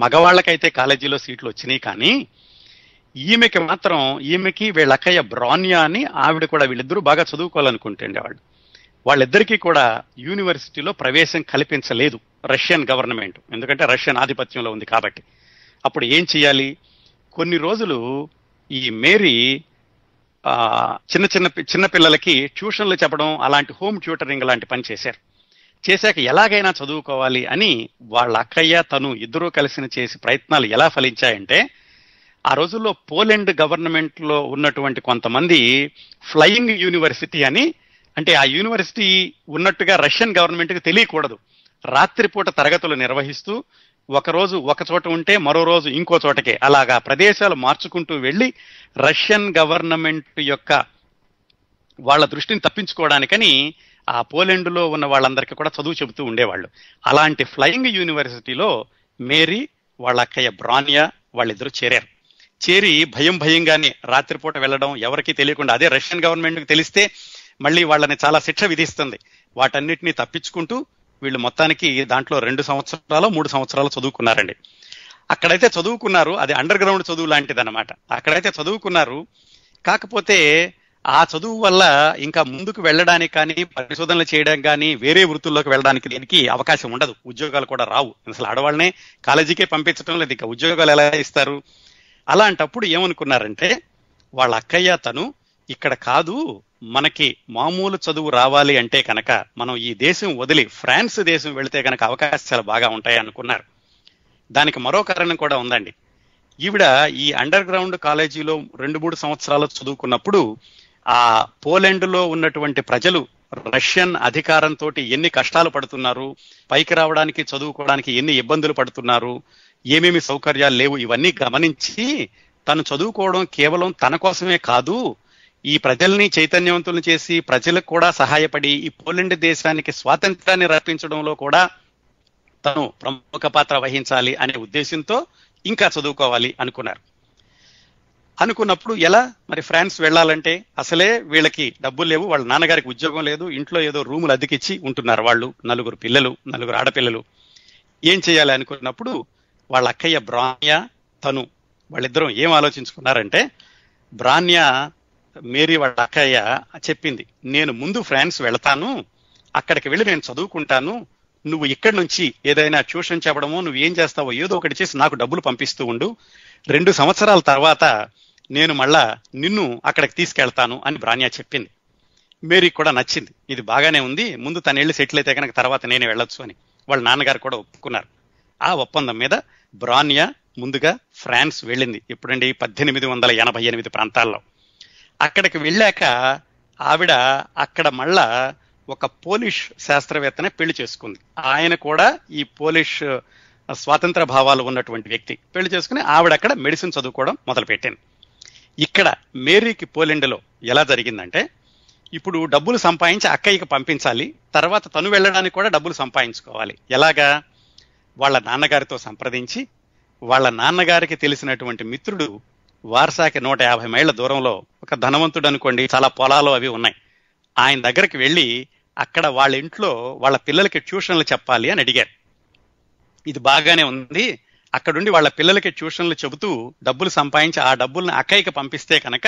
మగవాళ్ళకైతే కాలేజీలో సీట్లు వచ్చినాయి. కానీ ఈమెకి వీళ్ళ అక్కయ్య బ్రాన్యా అని ఆవిడ కూడా, వీళ్ళిద్దరూ బాగా చదువుకోవాలనుకుంటుండే వాళ్ళు. వాళ్ళిద్దరికీ కూడా యూనివర్సిటీలో ప్రవేశం కల్పించలేదు రష్యన్ గవర్నమెంట్, ఎందుకంటే రష్యన్ ఆధిపత్యంలో ఉంది కాబట్టి. అప్పుడు ఏం చేయాలి? కొన్ని రోజులు ఈ మేరీ చిన్న పిల్లలకి ట్యూషన్లు చెప్పడం, అలాంటి హోమ్ ట్యూటరింగ్ లాంటి పని చేశాక ఎలాగైనా చదువుకోవాలి అని వాళ్ళ అక్కయ్య తను ఇద్దరూ కలిసి చేసి ప్రయత్నాలు ఎలా ఫలించాయంటే, ఆ రోజుల్లో పోలెండ్ గవర్నమెంట్ లో ఉన్నటువంటి కొంతమంది ఫ్లయింగ్ యూనివర్సిటీ అని, అంటే ఆ యూనివర్సిటీ ఉన్నట్టుగా రష్యన్ గవర్నమెంట్ కి తెలియకూడదు, రాత్రిపూట తరగతులు నిర్వహిస్తూ ఒకరోజు ఒక చోట ఉంటే మరో రోజు ఇంకో చోటకే, అలాగా ప్రదేశాలు మార్చుకుంటూ వెళ్ళి రష్యన్ గవర్నమెంట్ యొక్క వాళ్ళ దృష్టిని తప్పించుకోవడానికని ఆ పోలెండ్లో ఉన్న వాళ్ళందరికీ కూడా చదువు చెబుతూ ఉండేవాళ్ళు. అలాంటి ఫ్లయింగ్ యూనివర్సిటీలో మేరీ, వాళ్ళ అక్కయ్య బ్రాన్యా వాళ్ళిద్దరూ చేరి భయంగానే రాత్రిపూట వెళ్ళడం, ఎవరికీ తెలియకుండా, అదే రష్యన్ గవర్నమెంట్కి తెలిస్తే మళ్ళీ వాళ్ళని చాలా శిక్ష విధిస్తుంది. వాటన్నిటినీ తప్పించుకుంటూ వీళ్ళు మొత్తానికి దాంట్లో 2 సంవత్సరాలు 3 సంవత్సరాలు చదువుకున్నారండి. అక్కడైతే చదువుకున్నారు, అది అండర్ గ్రౌండ్ చదువు లాంటిదన్నమాట. అక్కడైతే చదువుకున్నారు. కాకపోతే ఆ చదువు వల్ల ఇంకా ముందుకు వెళ్ళడానికి కానీ, పరిశోధనలు చేయడానికి కానీ, వేరే వృత్తుల్లోకి వెళ్ళడానికి దీనికి అవకాశం ఉండదు. ఉద్యోగాలు కూడా రావు. అసలు ఆడవాళ్ళనే కాలేజీకే పంపించడం లేదు, ఇంకా ఉద్యోగాలు ఎలా ఇస్తారు? అలాంటప్పుడు ఏమనుకున్నారంటే, వాళ్ళ అక్కయ్య తను ఇక్కడ కాదు, మనకి మామూలు చదువు రావాలి అంటే కనుక మనం ఈ దేశం వదిలి ఫ్రాన్స్ దేశం వెళితే కనుక అవకాశాలు బాగా ఉంటాయి అనుకున్నారు. దానికి మరో కారణం కూడా ఉందండి. ఈవిడ ఈ అండర్ గ్రౌండ్ కాలేజీలో 2-3 సంవత్సరాలు చదువుకున్నప్పుడు ఆ పోలెండ్ లో ఉన్నటువంటి ప్రజలు రష్యన్ అధికారంతో ఎన్ని కష్టాలు పడుతున్నారు, పైకి రావడానికి చదువుకోవడానికి ఎన్ని ఇబ్బందులు పడుతున్నారు, ఏమేమి సౌకర్యాలు లేవు, ఇవన్నీ గమనించి తను చదువుకోవడం కేవలం తన కోసమే కాదు, ఈ ప్రజల్ని చైతన్యవంతులను చేసి ప్రజలకు కూడా సహాయపడి ఈ పోలెండ్ దేశానికి స్వాతంత్రాన్ని రప్పించడంలో కూడా తను ప్రముఖ పాత్ర వహించాలి అనే ఉద్దేశంతో ఇంకా చదువుకోవాలి అనుకున్నప్పుడు ఎలా మరి ఫ్రాన్స్ వెళ్ళాలంటే అసలే వీళ్ళకి డబ్బులు లేవు, వాళ్ళ నాన్నగారికి ఉద్యోగం లేదు, ఇంట్లో ఏదో రూములు అద్దెకిచ్చి ఉంటున్నారు వాళ్ళు, 4 పిల్లలు, 4 ఆడపిల్లలు. ఏం చేయాలి అనుకున్నప్పుడు వాళ్ళ అక్కయ్య బ్రాన్యా తను వాళ్ళిద్దరం ఏం ఆలోచించుకున్నారంటే, బ్రాన్యా మేరీ వాళ్ళ అక్కయ్య చెప్పింది, నేను ముందు ఫ్రాన్స్ వెళతాను, అక్కడికి వెళ్ళి నేను చదువుకుంటాను, నువ్వు ఇక్కడి నుంచి ఏదైనా ట్యూషన్ చెప్పడమో నువ్వు ఏం చేస్తావో ఏదో ఒకటి చేసి నాకు డబ్బులు పంపిస్తూ ఉండు, 2 సంవత్సరాల తర్వాత నేను మళ్ళా నిన్ను అక్కడికి తీసుకెళ్తాను అని బ్రాన్యా చెప్పింది. మేరీకి కూడా నచ్చింది, ఇది బాగానే ఉంది, ముందు తను వెళ్ళి సెటిల్ అయితే కనుక తర్వాత నేనే వెళ్ళొచ్చు అని వాళ్ళ నాన్నగారు కూడా ఒప్పుకున్నారు. ఆ ఒప్పందం మీద బ్రాన్యా ముందుగా ఫ్రాన్స్ వెళ్ళింది. ఎప్పుడండి? 1888 ప్రాంతాల్లో. అక్కడికి వెళ్ళాక ఆవిడ అక్కడ మళ్ళా ఒక పోలిష్ శాస్త్రవేత్తనే పెళ్లి చేసుకుంది. ఆయన కూడా ఈ పోలిష్ స్వాతంత్ర భావాలు ఉన్నటువంటి వ్యక్తి. పెళ్లి చేసుకుని ఆవిడ అక్కడ మెడిసిన్ చదువుకోవడం మొదలుపెట్టింది. ఇక్కడ మేరీకి పోలెండ్లో ఎలా జరిగిందంటే, ఇప్పుడు డబ్బులు సంపాదించి అక్కయ్యకి పంపించాలి, తర్వాత తను వెళ్ళడానికి కూడా డబ్బులు సంపాదించుకోవాలి. ఎలాగా? వాళ్ళ నాన్నగారితో సంప్రదించి, వాళ్ళ నాన్నగారికి తెలిసినటువంటి మిత్రుడు వార్సాకి 150 మైళ్ళ దూరంలో ఒక ధనవంతుడు అనుకోండి, చాలా పొలాలు అవి ఉన్నాయి, ఆయన దగ్గరికి వెళ్ళి అక్కడ వాళ్ళ ఇంట్లో వాళ్ళ పిల్లలకి ట్యూషన్లు చెప్పాలి అని అడిగారు. ఇది బాగానే ఉంది, అక్కడుండి వాళ్ళ పిల్లలకి ట్యూషన్లు చెబుతూ డబ్బులు సంపాదించి ఆ డబ్బుల్ని అక్కయ్యకి పంపిస్తే కనుక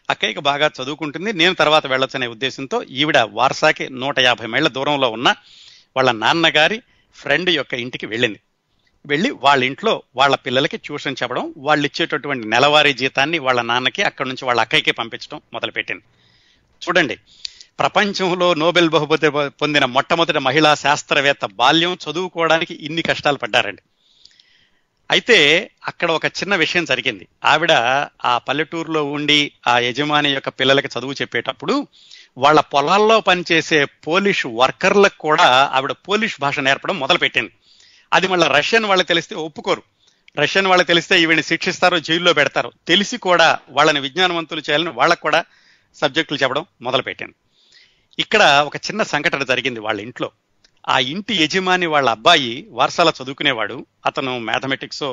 అక్కయ్యకి బాగా చదువుకుంటుంది, నేను తర్వాత వెళ్ళొచ్చనే ఉద్దేశంతో ఈవిడ వార్సాకి 150 మైళ్ళ దూరంలో ఉన్న వాళ్ళ నాన్నగారి ఫ్రెండ్ యొక్క ఇంటికి వెళ్ళింది. వెళ్ళి వాళ్ళ ఇంట్లో వాళ్ళ పిల్లలకి ట్యూషన్ చెప్పడం, వాళ్ళు ఇచ్చేటటువంటి నెలవారీ జీతాన్ని వాళ్ళ నాన్నకి అక్కడి నుంచి వాళ్ళ అక్కయ్యకి పంపించడం మొదలుపెట్టింది. చూడండి, ప్రపంచంలో నోబెల్ బహుమతి పొందిన మొట్టమొదటి మహిళా శాస్త్రవేత్త బాల్యం చదువుకోవడానికి ఇన్ని కష్టాలు పడ్డారండి. అయితే అక్కడ ఒక చిన్న విషయం జరిగింది. ఆవిడ ఆ పల్లెటూరులో ఉండి ఆ యజమాని యొక్క పిల్లలకి చదువు చెప్పేటప్పుడు వాళ్ళ పొలాల్లో పనిచేసే పోలిష్ వర్కర్లకు కూడా ఆవిడ పోలిష్ భాష నేర్పడం మొదలుపెట్టింది. అది మళ్ళీ రష్యన్ వాళ్ళకి తెలిస్తే ఒప్పుకోరు. రష్యన్ వాళ్ళకి తెలిస్తే ఈవిని శిక్షిస్తారో జైల్లో పెడతారు. తెలిసి కూడా వాళ్ళని విజ్ఞానవంతులు చేయాలని వాళ్ళకు కూడా సబ్జెక్టులు చెప్పడం మొదలుపెట్టింది. ఇక్కడ ఒక చిన్న సంఘటన జరిగింది వాళ్ళ ఇంట్లో. ఆ ఇంటి యజమాని వాళ్ళ అబ్బాయి వార్సాలో చదువుకునేవాడు. అతను మ్యాథమెటిక్స్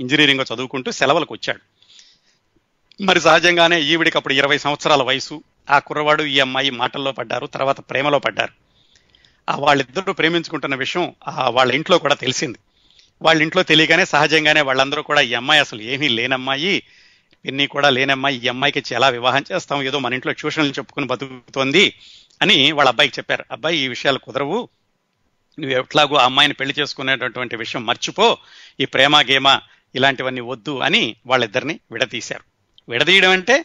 ఇంజనీరింగ్ చదువుకుంటూ సెలవులకు వచ్చాడు. మరి సహజంగానే ఈవిడికి అప్పుడు 20 సంవత్సరాల వయసు. ఆ కుర్రవాడు ఈ అమ్మాయి మాటల్లో పడ్డారు, తర్వాత ప్రేమలో పడ్డారు. వాళ్ళిద్దరూ ప్రేమించుకుంటున్న విషయం వాళ్ళ ఇంట్లో కూడా తెలిసింది. వాళ్ళ ఇంట్లో తెలియగానే సహజంగానే వాళ్ళందరూ కూడా ఈ అమ్మాయి అసలు ఏమీ లేనమ్మాయి, ఎన్ని కూడా లేనమ్మాయి, ఈ అమ్మాయికి ఎలా వివాహం చేస్తాం, ఏదో మన ఇంట్లో ట్యూషన్లు చెప్పుకుని బతుకుతోంది అని వాళ్ళ అబ్బాయికి చెప్పారు. అబ్బాయి, ఈ విషయాలు కుదరవు, నువ్వు ఎట్లాగో ఆ అమ్మాయిని పెళ్లి చేసుకునేటటువంటి విషయం మర్చిపో, ఈ ప్రేమ గేమ ఇలాంటివన్నీ వద్దు అని వాళ్ళిద్దరిని విడదీశారు. విడదీయడం అంటే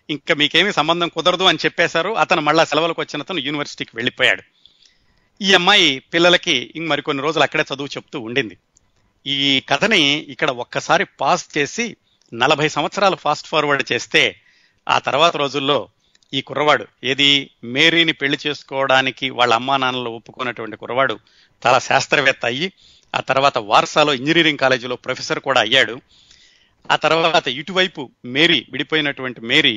ఇంకా మీకేమీ సంబంధం కుదరదు అని చెప్పేశారు. అతను మళ్ళా సెలవులకు వచ్చిన అతను యూనివర్సిటీకి వెళ్ళిపోయాడు. ఈ అమ్మాయి పిల్లలకి మరికొన్ని రోజులు అక్కడే చదువు చెప్తూ ఉండింది. ఈ కథని ఇక్కడ ఒక్కసారి పాస్ చేసి 40 సంవత్సరాలు ఫాస్ట్ ఫార్వర్డ్ చేస్తే, ఆ తర్వాత రోజుల్లో ఈ కుర్రవాడు ఏది మేరీని పెళ్లి చేసుకోవడానికి వాళ్ళ అమ్మా నాన్నలు ఒప్పుకున్నటువంటి కుర్రవాడు చాలా శాస్త్రవేత్త అయ్యి ఆ తర్వాత వార్సాలో ఇంజనీరింగ్ కాలేజీలో ప్రొఫెసర్ కూడా అయ్యాడు. ఆ తర్వాత ఇటువైపు మేరీ, విడిపోయినటువంటి మేరీ,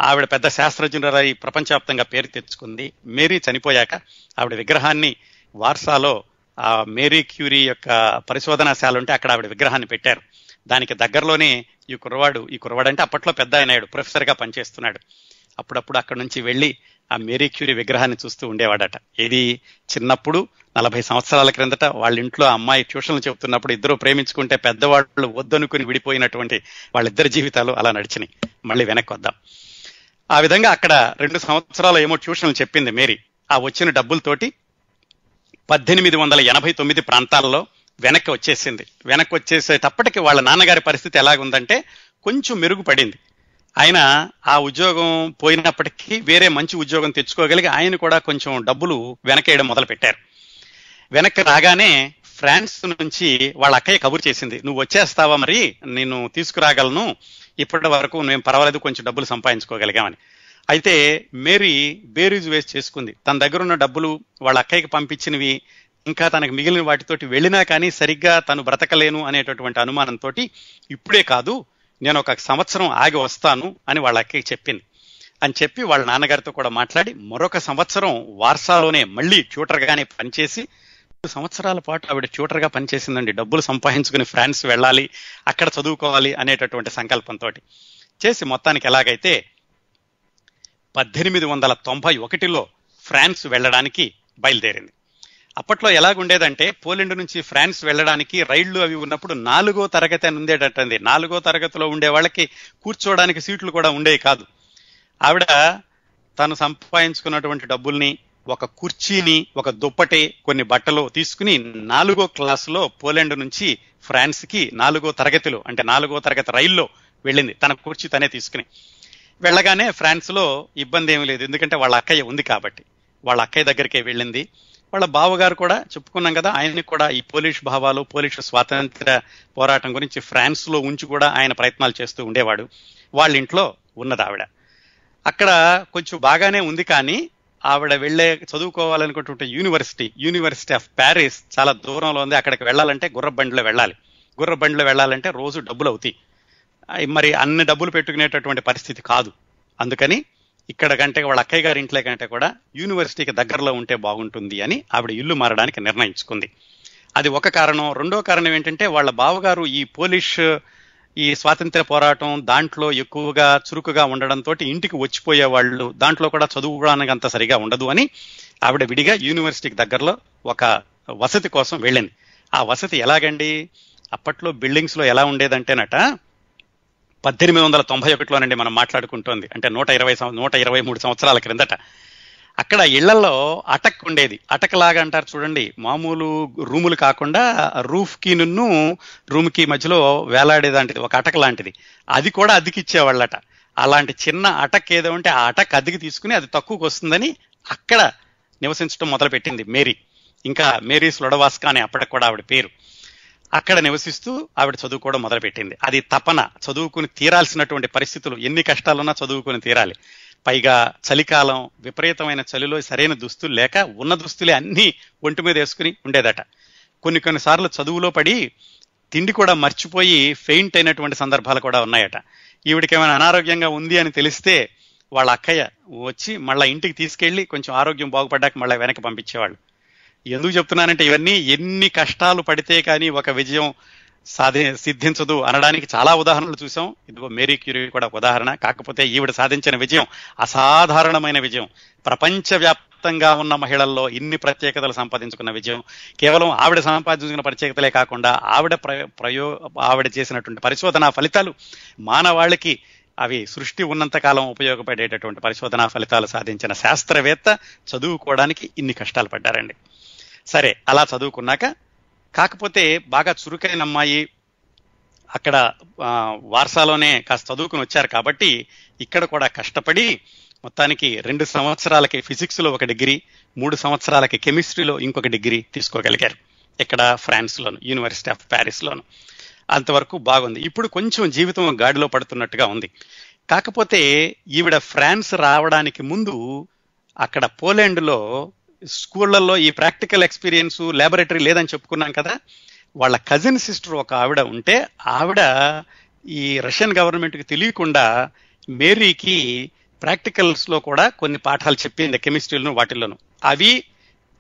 ఆవిడ పెద్ద శాస్త్రజ్ఞురాలై ప్రపంచవ్యాప్తంగా పేరు తెచ్చుకుంది. మేరీ చనిపోయాక ఆవిడ విగ్రహాన్ని వార్సాలో ఆ మేరీ క్యూరీ యొక్క పరిశోధనాశాల ఉంటే అక్కడ ఆవిడ విగ్రహాన్ని పెట్టారు. దానికి దగ్గరలోనే ఈ కుర్రవాడు అంటే అప్పట్లో పెద్ద ఆయనాడు, ప్రొఫెసర్గా పనిచేస్తున్నాడు. అప్పుడప్పుడు అక్కడ నుంచి వెళ్ళి ఆ మేరీ క్యూరీ విగ్రహాన్ని చూస్తూ ఉండేవాడట. ఇది చిన్నప్పుడు 40 సంవత్సరాల క్రిందట వాళ్ళ ఇంట్లో అమ్మాయి ట్యూషన్లు చెబుతున్నప్పుడు ఇద్దరు ప్రేమించుకుంటే పెద్దవాళ్ళు వద్దనుకుని విడిపోయినటువంటి వాళ్ళిద్దరి జీవితాలు అలా నడిచినాయి. మళ్ళీ వెనక్కి వద్దాం. ఆ విధంగా అక్కడ 2 సంవత్సరాలు ఏమో ట్యూషన్లు చెప్పింది మేరీ. ఆ వచ్చిన డబ్బులతోటి 1889 ప్రాంతాల్లో వెనక్కి వచ్చేసింది. వెనక్కి వచ్చేసేటప్పటికి వాళ్ళ నాన్నగారి పరిస్థితి ఎలాగుందంటే కొంచెం మెరుగుపడింది. ఆయన ఆ ఉద్యోగం పోయినప్పటికీ వేరే మంచి ఉద్యోగం తెచ్చుకోగలిగి ఆయన కూడా కొంచెం డబ్బులు వెనకేయడం మొదలు పెట్టారు. వెనక్కి రాగానే ఫ్రాన్స్ నుంచి వాళ్ళ అక్కయ్య కబురు చేసింది, నువ్వు వచ్చేస్తావా, మరి నేను తీసుకురాగలను, ఇప్పటి వరకు మేము పర్వాలేదు, కొంచెం డబ్బులు సంపాదించుకోగలిగామని. అయితే మేరీ బేరీజు వేసి చేసుకుంది. తన దగ్గర ఉన్న డబ్బులు వాళ్ళ అక్కయ్యకి పంపించినవి ఇంకా తనకు మిగిలిన వాటితోటి వెళ్ళినా కానీ సరిగ్గా తను బ్రతకలేను అనేటటువంటి అనుమానంతో ఇప్పుడే కాదు, నేను 1 సంవత్సరం ఆగి వస్తాను అని వాళ్ళ అక్కయ్యకి చెప్పింది. అని చెప్పి వాళ్ళ నాన్నగారితో కూడా మాట్లాడి మరొక సంవత్సరం వార్సాలోనే మళ్ళీ ట్యూటర్గానే పనిచేసి 2 సంవత్సరాల పాటు ఆవిడ ట్యూటర్గా పనిచేసిందండి. డబ్బులు సంపాదించుకుని ఫ్రాన్స్ వెళ్ళాలి, అక్కడ చదువుకోవాలి అనేటటువంటి సంకల్పంతో చేసి మొత్తానికి ఎలాగైతే 1891లో ఫ్రాన్స్ వెళ్ళడానికి బయలుదేరింది. అప్పట్లో ఎలాగుండేదంటే పోలెండ్ నుంచి ఫ్రాన్స్ వెళ్ళడానికి రైళ్లు అవి ఉన్నప్పుడు 4వ తరగతి అని ఉండేటట్టండి. 4వ తరగతిలో ఉండే వాళ్ళకి కూర్చోవడానికి సీట్లు కూడా ఉండేవి కాదు. ఆవిడ తను సంపాదించుకున్నటువంటి డబ్బుల్ని, ఒక కుర్చీని, ఒక దుప్పటి, కొన్ని బట్టలు తీసుకుని 4వ క్లాసులో పోలెండ్ నుంచి ఫ్రాన్స్ కి 4వ తరగతిలో, అంటే 4వ తరగతి రైల్లో వెళ్ళింది. తన కుర్చీ తనే తీసుకుని వెళ్ళగానే ఫ్రాన్స్ లో ఇబ్బంది ఏమీ లేదు, ఎందుకంటే వాళ్ళ అక్కయ్య ఉంది కాబట్టి. వాళ్ళ అక్కయ్య దగ్గరికే వెళ్ళింది. వాళ్ళ బావగారు కూడా చెప్పుకున్నాం కదా, ఆయనకి కూడా ఈ పోలిష్ భావాలు, పోలిష్ స్వాతంత్ర పోరాటం గురించి ఫ్రాన్స్ లో ఉంచి కూడా ఆయన ప్రయత్నాలు చేస్తూ ఉండేవాడు. వాళ్ళ ఇంట్లో ఉన్నది ఆవిడ. అక్కడ కొంచెం బాగానే ఉంది, కానీ ఆవిడ వెళ్ళే చదువుకోవాలనుకుంటుంటే యూనివర్సిటీ ఆఫ్ ప్యారిస్ చాలా దూరంలో ఉంది. అక్కడికి వెళ్ళాలంటే గుర్రబండిలో వెళ్ళాలి. గుర్రబండిలో వెళ్ళాలంటే రోజు డబ్బులు అవుతాయి. మరి అన్ని డబ్బులు పెట్టుకునేటటువంటి పరిస్థితి కాదు. అందుకని ఇక్కడ కంటే వాళ్ళ అక్కయ్య గారి ఇంట్లో కంటే కూడా యూనివర్సిటీకి దగ్గరలో ఉంటే బాగుంటుంది అని ఆవిడ ఇల్లు మారడానికి నిర్ణయించుకుంది. అది ఒక కారణం. రెండో కారణం ఏంటంటే వాళ్ళ బావగారు ఈ పోలిష్ ఈ స్వాతంత్ర్య పోరాటం దాంట్లో ఎక్కువగా చురుకుగా ఉండడంతో ఇంటికి వచ్చిపోయే వాళ్ళు, దాంట్లో కూడా చదువుకోవడానికి అంత సరిగా ఉండదు అని ఆవిడ విడిగా యూనివర్సిటీకి దగ్గరలో ఒక వసతి కోసం వెళ్ళింది. ఆ వసతి ఎలాగండి, అప్పట్లో బిల్డింగ్స్ లో ఎలా ఉండేదంటేనట, 1891లోనండి మనం మాట్లాడుకుంటోంది, అంటే 123 సంవత్సరాల క్రిందట. అక్కడ ఇళ్లలో అటక్ ఉండేది. అటక్ లాగా అంటారు చూడండి, మామూలు రూములు కాకుండా రూఫ్ కి రూమ్ కి మధ్యలో వేలాడేదాంటిది ఒక అటక్ లాంటిది, అది కూడా అద్దెకిచ్చేవాళ్ళట. అలాంటి చిన్న అటక్ ఏదో ఉంటే ఆ అటక్ అద్దెకి తీసుకుని అది తక్కువకు వస్తుందని అక్కడ నివసించడం మొదలుపెట్టింది మేరీ. ఇంకా మేరీ స్లొడవాస్కా అని అప్పటికి కూడా ఆవిడ పేరు. అక్కడ నివసిస్తూ ఆవిడ చదువుకోవడం మొదలుపెట్టింది. అది తపన, చదువుకుని తీరాల్సినటువంటి పరిస్థితులు, ఎన్ని కష్టాలున్నా చదువుకుని తీరాలి. పైగా చలికాలం, విపరీతమైన చలిలో సరైన దుస్తులు లేక ఉన్న దుస్తులే అన్ని ఒంటి మీద వేసుకుని ఉండేదట. కొన్నిసార్లు చదువులో పడి తిండి కూడా మర్చిపోయి ఫెయింట్ అయినటువంటి సందర్భాలు కూడా ఉన్నాయట. ఈవిడికి ఏమైనా అనారోగ్యంగా ఉంది అని తెలిస్తే వాళ్ళ అక్కయ్య వచ్చి మళ్ళా ఇంటికి తీసుకెళ్లి కొంచెం ఆరోగ్యం బాగుపడ్డాక మళ్ళీ వెనక్కి పంపించేవాళ్ళు. ఎందుకు చెప్తున్నానంటే ఇవన్నీ ఎన్ని కష్టాలు పడితే కానీ ఒక విజయం సిద్ధించదు అనడానికి చాలా ఉదాహరణలు చూసాం. ఇదిగో మేరీ క్యూరీ కూడా ఉదాహరణ. కాకపోతే ఈవిడ సాధించిన విజయం అసాధారణమైన విజయం. ప్రపంచవ్యాప్తంగా ఉన్న మహిళల్లో ఇన్ని ప్రత్యేకతలు సంపాదించుకున్న విజయం. కేవలం ఆవిడ సంపాదించుకున్న ప్రత్యేకతలే కాకుండా ఆవిడ చేసినటువంటి పరిశోధనా ఫలితాలు మానవాళికి అవి సృష్టి ఉన్నంత కాలం ఉపయోగపడేటటువంటి పరిశోధనా ఫలితాలు సాధించిన శాస్త్రవేత్త చదువుకోవడానికి ఇన్ని కష్టాలు పడ్డారండి. సరే, అలా చదువుకున్నాక, కాకపోతే బాగా చురుకైన అమ్మాయి, అక్కడ వార్సాలోనే కాస్త చదువుకుని వచ్చారు కాబట్టి ఇక్కడ కూడా కష్టపడి మొత్తానికి 2 సంవత్సరాలకి ఫిజిక్స్ లో ఒక డిగ్రీ, 3 సంవత్సరాలకి కెమిస్ట్రీలో ఇంకొక డిగ్రీ తీసుకోగలిగారు. ఇక్కడ ఫ్రాన్స్ లోను, యూనివర్సిటీ ఆఫ్ ప్యారిస్ లోను. అంతవరకు బాగుంది. ఇప్పుడు కొంచెం జీవితం గాడిలో పడుతున్నట్టుగా ఉంది. కాకపోతే ఈవిడ ఫ్రాన్స్ రావడానికి ముందు అక్కడ పోలాండ్ లో స్కూళ్లలో ఈ ప్రాక్టికల్ ఎక్స్పీరియన్స్, ల్యాబొరేటరీ లేదని చెప్పుకున్నాం కదా. వాళ్ళ కజిన్ సిస్టర్ ఒక ఆవిడ ఉంటే, ఆవిడ ఈ రష్యన్ గవర్నమెంట్ కి తెలియకుండా మేరీకి ప్రాక్టికల్స్ లో కూడా కొన్ని పాఠాలు చెప్పింది, కెమిస్ట్రీలను వాటిల్లోను. అవి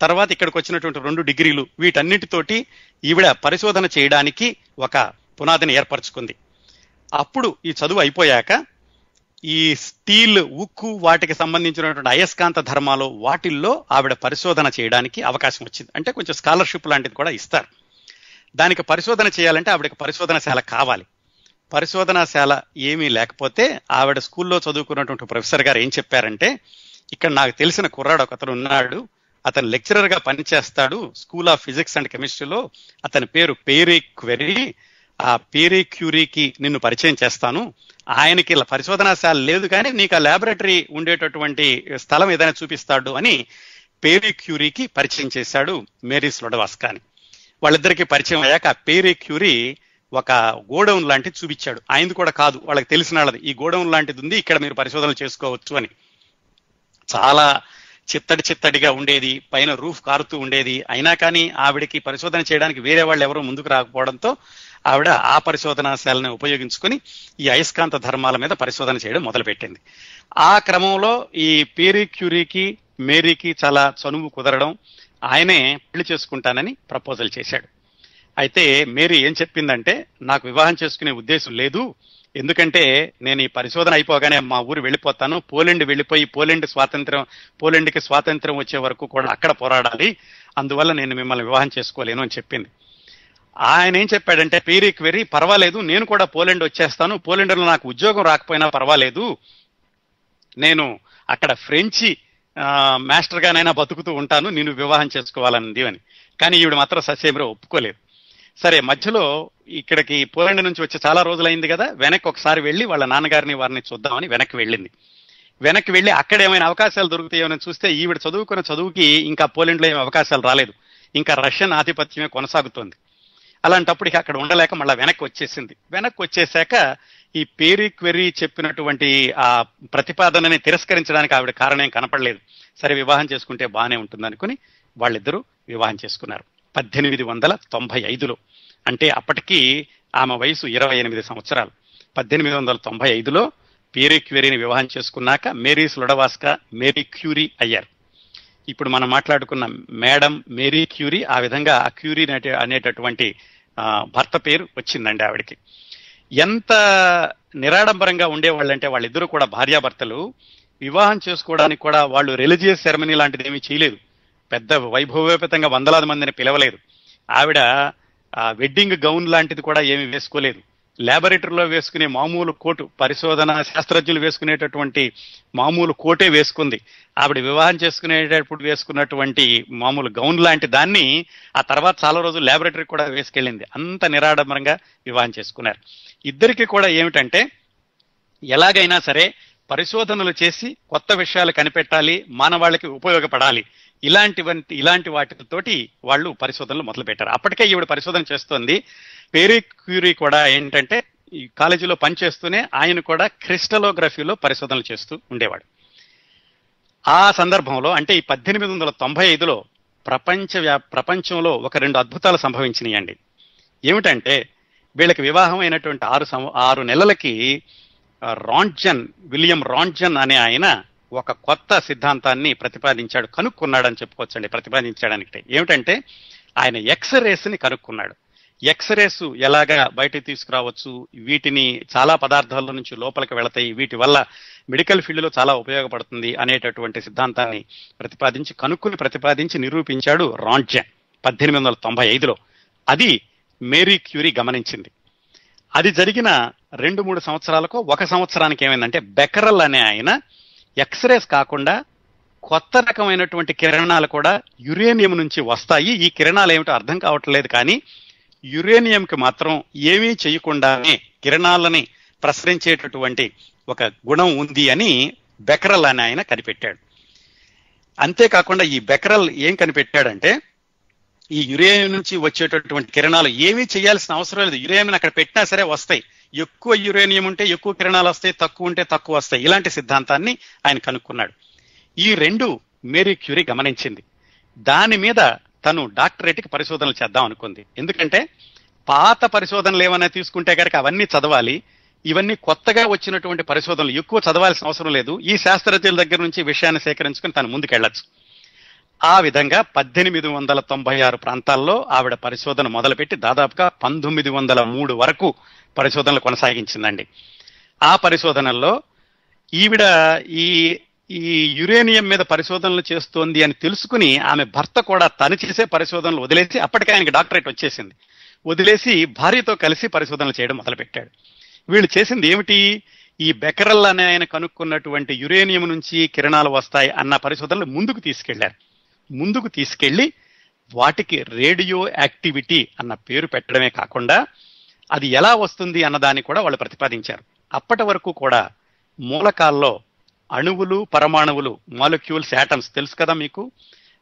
తర్వాత ఇక్కడికి వచ్చినటువంటి 2 డిగ్రీలు, వీటన్నిటితోటి ఈవిడ పరిశోధన చేయడానికి ఒక పునాదిని ఏర్పరచుకుంది. అప్పుడు ఈ చదువు అయిపోయాక ఈ స్టీల్, ఉక్కు, వాటికి సంబంధించినటువంటి అయస్కాంత ధర్మాలు, వాటిల్లో ఆవిడ పరిశోధన చేయడానికి అవకాశం వచ్చింది. అంటే కొంచెం స్కాలర్షిప్ లాంటిది కూడా ఇస్తారు. దానికి పరిశోధన చేయాలంటే ఆవిడకి పరిశోధనశాల కావాలి. పరిశోధనశాల ఏమీ లేకపోతే ఆవిడ స్కూల్లో చదువుకున్నటువంటి ప్రొఫెసర్ గారు ఏం చెప్పారంటే, ఇక్కడ నాకు తెలిసిన కుర్రాడు ఒకతను ఉన్నాడు, అతను లెక్చరర్ గా పనిచేస్తాడు స్కూల్ ఆఫ్ ఫిజిక్స్ అండ్ కెమిస్ట్రీలో, అతని పేరు పేరీ క్యూరీ. ఆ పేరీ క్యూరీకి నిన్ను పరిచయం చేస్తాను. ఆయనకి పరిశోధనాశాల లేదు కానీ నీకు ఆ ల్యాబొరేటరీ ఉండేటటువంటి స్థలం ఏదైనా చూపిస్తాడు అని పేరీ క్యూరీకి పరిచయం చేశాడు మేరీ స్లొడవాస్కా అని. వాళ్ళిద్దరికి పరిచయం అయ్యాక ఆ పేరీ క్యూరీ ఒక గోడౌన్ లాంటిది చూపించాడు. ఆయనది కూడా కాదు, వాళ్ళకి తెలిసిన వాళ్ళది. ఈ గోడౌన్ లాంటిది ఉంది, ఇక్కడ మీరు పరిశోధనలు చేసుకోవచ్చు అని. చాలా చిత్తడిగా ఉండేది, పైన రూఫ్ కారుతూ ఉండేది. అయినా కానీ ఆవిడకి పరిశోధన చేయడానికి వేరే వాళ్ళు ఎవరూ ముందుకు రాకపోవడంతో ఆవిడ ఆ పరిశోధనాశాలను ఉపయోగించుకుని ఈ అయస్కాంత ధర్మాల మీద పరిశోధన చేయడం మొదలుపెట్టింది. ఆ క్రమంలో ఈ పేరీ క్యూరీకి మేరీకి చాలా చనువు కుదరడం, ఆయనే పెళ్లి చేసుకుంటానని ప్రపోజల్ చేశాడు. అయితే మేరీ ఏం చెప్పిందంటే, నాకు వివాహం చేసుకునే ఉద్దేశం లేదు, ఎందుకంటే నేను ఈ పరిశోధన అయిపోగానే మా ఊరు వెళ్ళిపోతాను, పోలెండ్ వెళ్ళిపోయి పోలెండ్కి స్వాతంత్రం వచ్చే వరకు కూడా అక్కడ పోరాడాలి, అందువల్ల నేను మిమ్మల్ని వివాహం చేసుకోలేను అని చెప్పింది. ఆయన ఏం చెప్పాడంటే, పీరీ క్వెరీ, పర్వాలేదు, నేను కూడా పోలెండ్ వచ్చేస్తాను, పోలెండ్లో నాకు ఉద్యోగం రాకపోయినా పర్వాలేదు, నేను అక్కడ ఫ్రెంచి మాస్టర్ గానైనా బతుకుతూ ఉంటాను, నేను వివాహం చేసుకోవాలన్నది అని. కానీ ఈవిడ మాత్రం ససేమిరో ఒప్పుకోలేదు. సరే, మధ్యలో ఇక్కడికి పోలాండ్ నుంచి వచ్చి చాలా రోజులైంది కదా, వెనక్కి ఒకసారి వెళ్ళి వాళ్ళ నాన్నగారిని వారిని చూద్దామని వెనక్కి వెళ్ళింది. వెనక్కి వెళ్ళి అక్కడ ఏమైనా అవకాశాలు దొరుకుతాయేమని చూస్తే ఈవిడ చదువుకున్న చదువుకి ఇంకా పోలాండ్లో ఏమి అవకాశాలు రాలేదు, ఇంకా రష్యన్ ఆధిపత్యమే కొనసాగుతోంది. అలాంటప్పుడు ఇక అక్కడ ఉండలేక మళ్ళీ వెనక్కి వచ్చేసింది. వెనక్కి వచ్చేసాక ఈ పేరీ క్వెరీ చెప్పినటువంటి ఆ ప్రతిపాదనని తిరస్కరించడానికి ఆవిడ కారణం కనపడలేదు. సరే, వివాహం చేసుకుంటే బాగానే ఉంటుంది అనుకుని వాళ్ళిద్దరూ వివాహం చేసుకున్నారు 1895లో. అంటే అప్పటికి ఆమె వయసు 28 సంవత్సరాలు. 1895లో పేరీ క్వెరీని వివాహం చేసుకున్నాక మేరీ స్లొడవాస్కా మేరీ క్యూరీ అయ్యారు. ఇప్పుడు మనం మాట్లాడుకున్న మేడం మేరీ క్యూరీ, ఆ విధంగా ఆ క్యూరీ అనేటటువంటి భర్త పేరు వచ్చిందండి ఆవిడకి. ఎంత నిరాడంబరంగా ఉండేవాళ్ళంటే వాళ్ళిద్దరూ కూడా భార్యాభర్తలు వివాహం చేసుకోవడానికి కూడా వాళ్ళు రిలీజియస్ సెరమనీ లాంటిది ఏమీ చేయలేదు, పెద్ద వైభవోపేతంగా వందలాది మందిని పిలవలేదు. ఆవిడ వెడ్డింగ్ గౌన్ లాంటిది కూడా ఏమీ వేసుకోలేదు, ల్యాబొరేటరీలో వేసుకునే మామూలు కోటు, పరిశోధన శాస్త్రజ్ఞులు వేసుకునేటటువంటి మామూలు కోటే వేసుకుంది. ఆవిడ వివాహం చేసుకునేటప్పుడు వేసుకున్నటువంటి మామూలు గౌన్ లాంటి దాన్ని ఆ తర్వాత చాలా రోజులు ల్యాబొరేటరీ కూడా వేసుకెళ్ళింది. అంత నిరాడంబరంగా వివాహం చేసుకున్నారు. ఇద్దరికి కూడా ఏమిటంటే, ఎలాగైనా సరే పరిశోధనలు చేసి కొత్త విషయాలు కనిపెట్టాలి, మానవాళికి ఉపయోగపడాలి, ఇలాంటి వాటితోటి వాళ్ళు పరిశోధనలు మొదలు పెట్టారు. అప్పటికే ఈవిడ పరిశోధన చేస్తోంది. పేరీ క్యూరీ కూడా ఏంటంటే ఈ కాలేజీలో పనిచేస్తూనే ఆయన కూడా క్రిస్టలోగ్రఫీలో పరిశోధనలు చేస్తూ ఉండేవాడు. ఆ సందర్భంలో అంటే ఈ 1895లో ప్రపంచంలో ఒక 2 అద్భుతాలు సంభవించినాయండి. ఏమిటంటే, వీళ్ళకి వివాహం అయినటువంటి 6 నెలలకి విలియం రాంట్జన్ అనే ఆయన ఒక కొత్త సిద్ధాంతాన్ని ప్రతిపాదించాడు, కనుక్కున్నాడని చెప్పుకోవచ్చండి. ప్రతిపాదించడానికి ఏమిటంటే, ఆయన ఎక్స్రేస్ని కనుక్కున్నాడు. ఎక్స్రేస్ ఎలాగా బయటకు తీసుకురావచ్చు, వీటిని చాలా పదార్థాల నుంచి లోపలికి వెళతాయి, వీటి వల్ల మెడికల్ ఫీల్డ్లో చాలా ఉపయోగపడుతుంది అనేటటువంటి సిద్ధాంతాన్ని ప్రతిపాదించి నిరూపించాడు రాంట్జన్ 1895లో. అది మేరీ క్యూరీ గమనించింది. అది జరిగిన 2-3 సంవత్సరాలకు, 1 సంవత్సరానికి ఏమైందంటే, బెకరల్ అనే ఆయన ఎక్స్రేస్ కాకుండా కొత్త రకమైనటువంటి కిరణాలు కూడా యురేనియం నుంచి వస్తాయి, ఈ కిరణాలు ఏమిటో అర్థం కావట్లేదు, కానీ యురేనియంకి మాత్రం ఏమీ చేయకుండానే కిరణాలని ప్రసరించేటటువంటి ఒక గుణం ఉంది అని బెకరల్ అనే ఆయన కనిపెట్టాడు. అంతేకాకుండా ఈ బెకరల్ ఏం కనిపెట్టాడంటే, ఈ యురేనియం నుంచి వచ్చేటటువంటి కిరణాలు ఏమీ చేయాల్సిన అవసరం లేదు, యురేనియం అక్కడ పెట్టినా సరే వస్తాయి, ఎక్కువ యురేనియం ఉంటే ఎక్కువ కిరణాలు వస్తాయి, తక్కువ ఉంటే తక్కువ వస్తాయి, ఇలాంటి సిద్ధాంతాన్ని ఆయన కనుక్కున్నాడు. ఈ 2 మేరీ క్యూరీ గమనించింది. దాని మీద తను డాక్టరేట్కి పరిశోధనలు చేద్దాం అనుకుంది. ఎందుకంటే పాత పరిశోధనలు ఏమైనా తీసుకుంటే కనుక అవన్నీ చదవాలి, ఇవన్నీ కొత్తగా వచ్చినటువంటి పరిశోధనలు ఎక్కువ చదవాల్సిన అవసరం లేదు, ఈ శాస్త్రజ్ఞుల దగ్గర నుంచి విషయాన్ని సేకరించుకుని తను ముందుకెళ్లొచ్చు. ఆ విధంగా 1896 ప్రాంతాల్లో ఆవిడ పరిశోధన మొదలుపెట్టి దాదాపుగా 1903 వరకు పరిశోధనలు కొనసాగించిందండి. ఆ పరిశోధనల్లో ఈవిడ ఈ యురేనియం మీద పరిశోధనలు చేస్తోంది అని తెలుసుకుని ఆమె భర్త కూడా తను చేసే పరిశోధనలు వదిలేసి, అప్పటికే ఆయనకి డాక్టరేట్ వచ్చేసింది, వదిలేసి భార్యతో కలిసి పరిశోధనలు చేయడం మొదలుపెట్టాడు. వీళ్ళు చేసింది ఏమిటి, ఈ బెకరల్ అనే ఆయన కనుక్కున్నటువంటి యురేనియం నుంచి కిరణాలు వస్తాయి అన్న పరిశోధనలు ముందుకు తీసుకెళ్లి వాటికి రేడియో యాక్టివిటీ అన్న పేరు పెట్టడమే కాకుండా అది ఎలా వస్తుంది అన్నదాన్ని కూడా వాళ్ళు ప్రతిపాదించారు. అప్పటి వరకు కూడా మూలకాల్లో అణువులు, పరమాణువులు, మాలిక్యూల్స్, యాటమ్స్ తెలుసు కదా మీకు,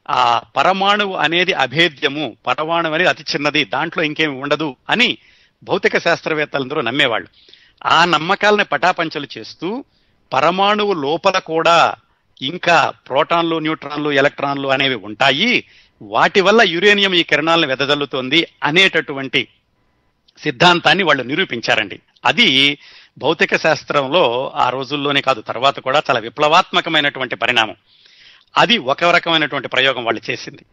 ఆ పరమాణువు అనేది అభేద్యము, పరమాణువు అనేది అతి చిన్నది, దాంట్లో ఇంకేమి ఉండదు అని భౌతిక శాస్త్రవేత్తలందరూ నమ్మేవాళ్ళు. ఆ నమ్మకాలని పటాపంచలు చేస్తూ పరమాణువు లోపల కూడా ఇంకా ప్రోటాన్లు, న్యూట్రాన్లు, ఎలక్ట్రాన్లు అనేవి ఉంటాయి, వాటి వల్ల యురేనియం ఈ కిరణాలను వెదజల్లుతోంది అనేటటువంటి సిద్ధాంతాన్ని వాళ్ళు నిరూపించారండి. అది భౌతిక శాస్త్రంలో ఆ రోజుల్లోనే కాదు, తర్వాత కూడా చాలా విప్లవాత్మకమైనటువంటి పరిణామం. అది ఒక రకమైనటువంటి ప్రయోగం వాళ్ళు చేసింది.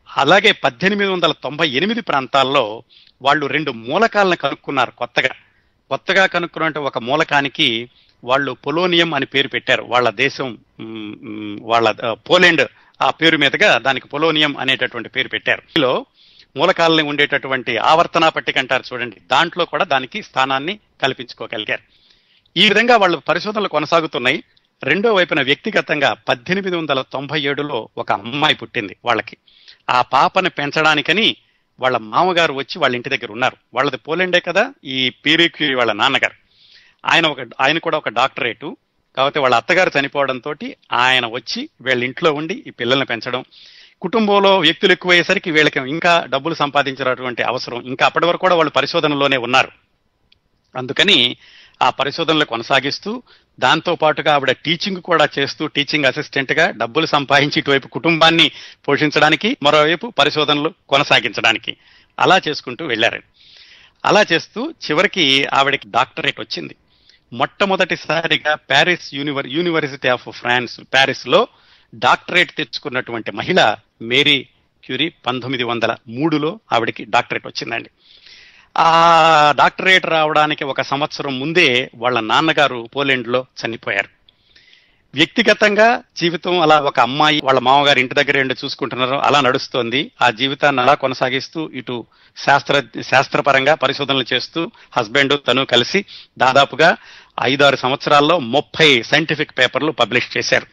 అలాగే 1898 ప్రాంతాల్లో వాళ్ళు 2 మూలకాలను కనుక్కున్నారు. కొత్తగా కనుక్కున్నట్టు ఒక మూలకానికి వాళ్ళు పొలోనియం అని పేరు పెట్టారు. వాళ్ళ దేశం వాళ్ళ పోలాండ్ ఆ పేరు మీదుగా దానికి పొలోనియం అనేటటువంటి పేరు పెట్టారు. ఇందులో మూలకాలని ఉండేటటువంటి ఆవర్తన పట్టిక అంటారు చూడండి, దాంట్లో కూడా దానికి స్థానాన్ని కల్పించుకోగలిగారు. ఈ విధంగా వాళ్ళ పరిశోధనలు కొనసాగుతున్నాయి. రెండో వైపున వ్యక్తిగతంగా 1897లో ఒక అమ్మాయి పుట్టింది వాళ్ళకి. ఆ పాపను పెంచడానికని వాళ్ళ మామగారు వచ్చి వాళ్ళ ఇంటి దగ్గర ఉన్నారు. వాళ్ళది పోలాండే కదా ఈ పీరీ క్యూరీ వాళ్ళ నాన్నగారు. ఆయన కూడా ఒక డాక్టరేటు. కాకపోతే వాళ్ళ అత్తగారు చనిపోవడంతో ఆయన వచ్చి వీళ్ళ ఇంట్లో ఉండి ఈ పిల్లల్ని పెంచడం, కుటుంబంలో వ్యక్తులు ఎక్కువయ్యేసరికి వీళ్ళకి ఇంకా డబ్బులు సంపాదించినటువంటి అవసరం, ఇంకా అప్పటి వరకు కూడా వాళ్ళు పరిశోధనలోనే ఉన్నారు. అందుకని ఆ పరిశోధనలు కొనసాగిస్తూ దాంతో పాటుగా ఆవిడ టీచింగ్ కూడా చేస్తూ టీచింగ్ అసిస్టెంట్ గా డబ్బులు సంపాదించి ఇటువైపు కుటుంబాన్ని పోషించడానికి, మరోవైపు పరిశోధనలు కొనసాగించడానికి అలా చేసుకుంటూ వెళ్ళారు. అలా చేస్తూ చివరికి ఆవిడకి డాక్టరేట్ వచ్చింది. మొట్టమొదటిసారిగా Paris university of France Paris లో డాక్టరేట్ తెచ్చుకున్నటువంటి మహిళ మేరీ క్యూరీ. 1903లో ఆవిడకి డాక్టరేట్ వచ్చిందండి. ఆ డాక్టరేట్ రావడానికి ఒక సంవత్సరం ముందే వాళ్ళ నాన్నగారు పోలాండ్ లో చనిపోయారు. వ్యక్తిగతంగా జీవితం అలా ఒక అమ్మాయి వాళ్ళ మామగారు ఇంటి దగ్గర ఏంటో చూసుకుంటున్నారు, అలా నడుస్తోంది. ఆ జీవితాన్ని అలా కొనసాగిస్తూ ఇటు శాస్త్రపరంగా పరిశోధనలు చేస్తూ హస్బెండ్ తను కలిసి దాదాపుగా 5-6 సంవత్సరాల్లో 30 సైంటిఫిక్ పేపర్లు పబ్లిష్ చేశారు.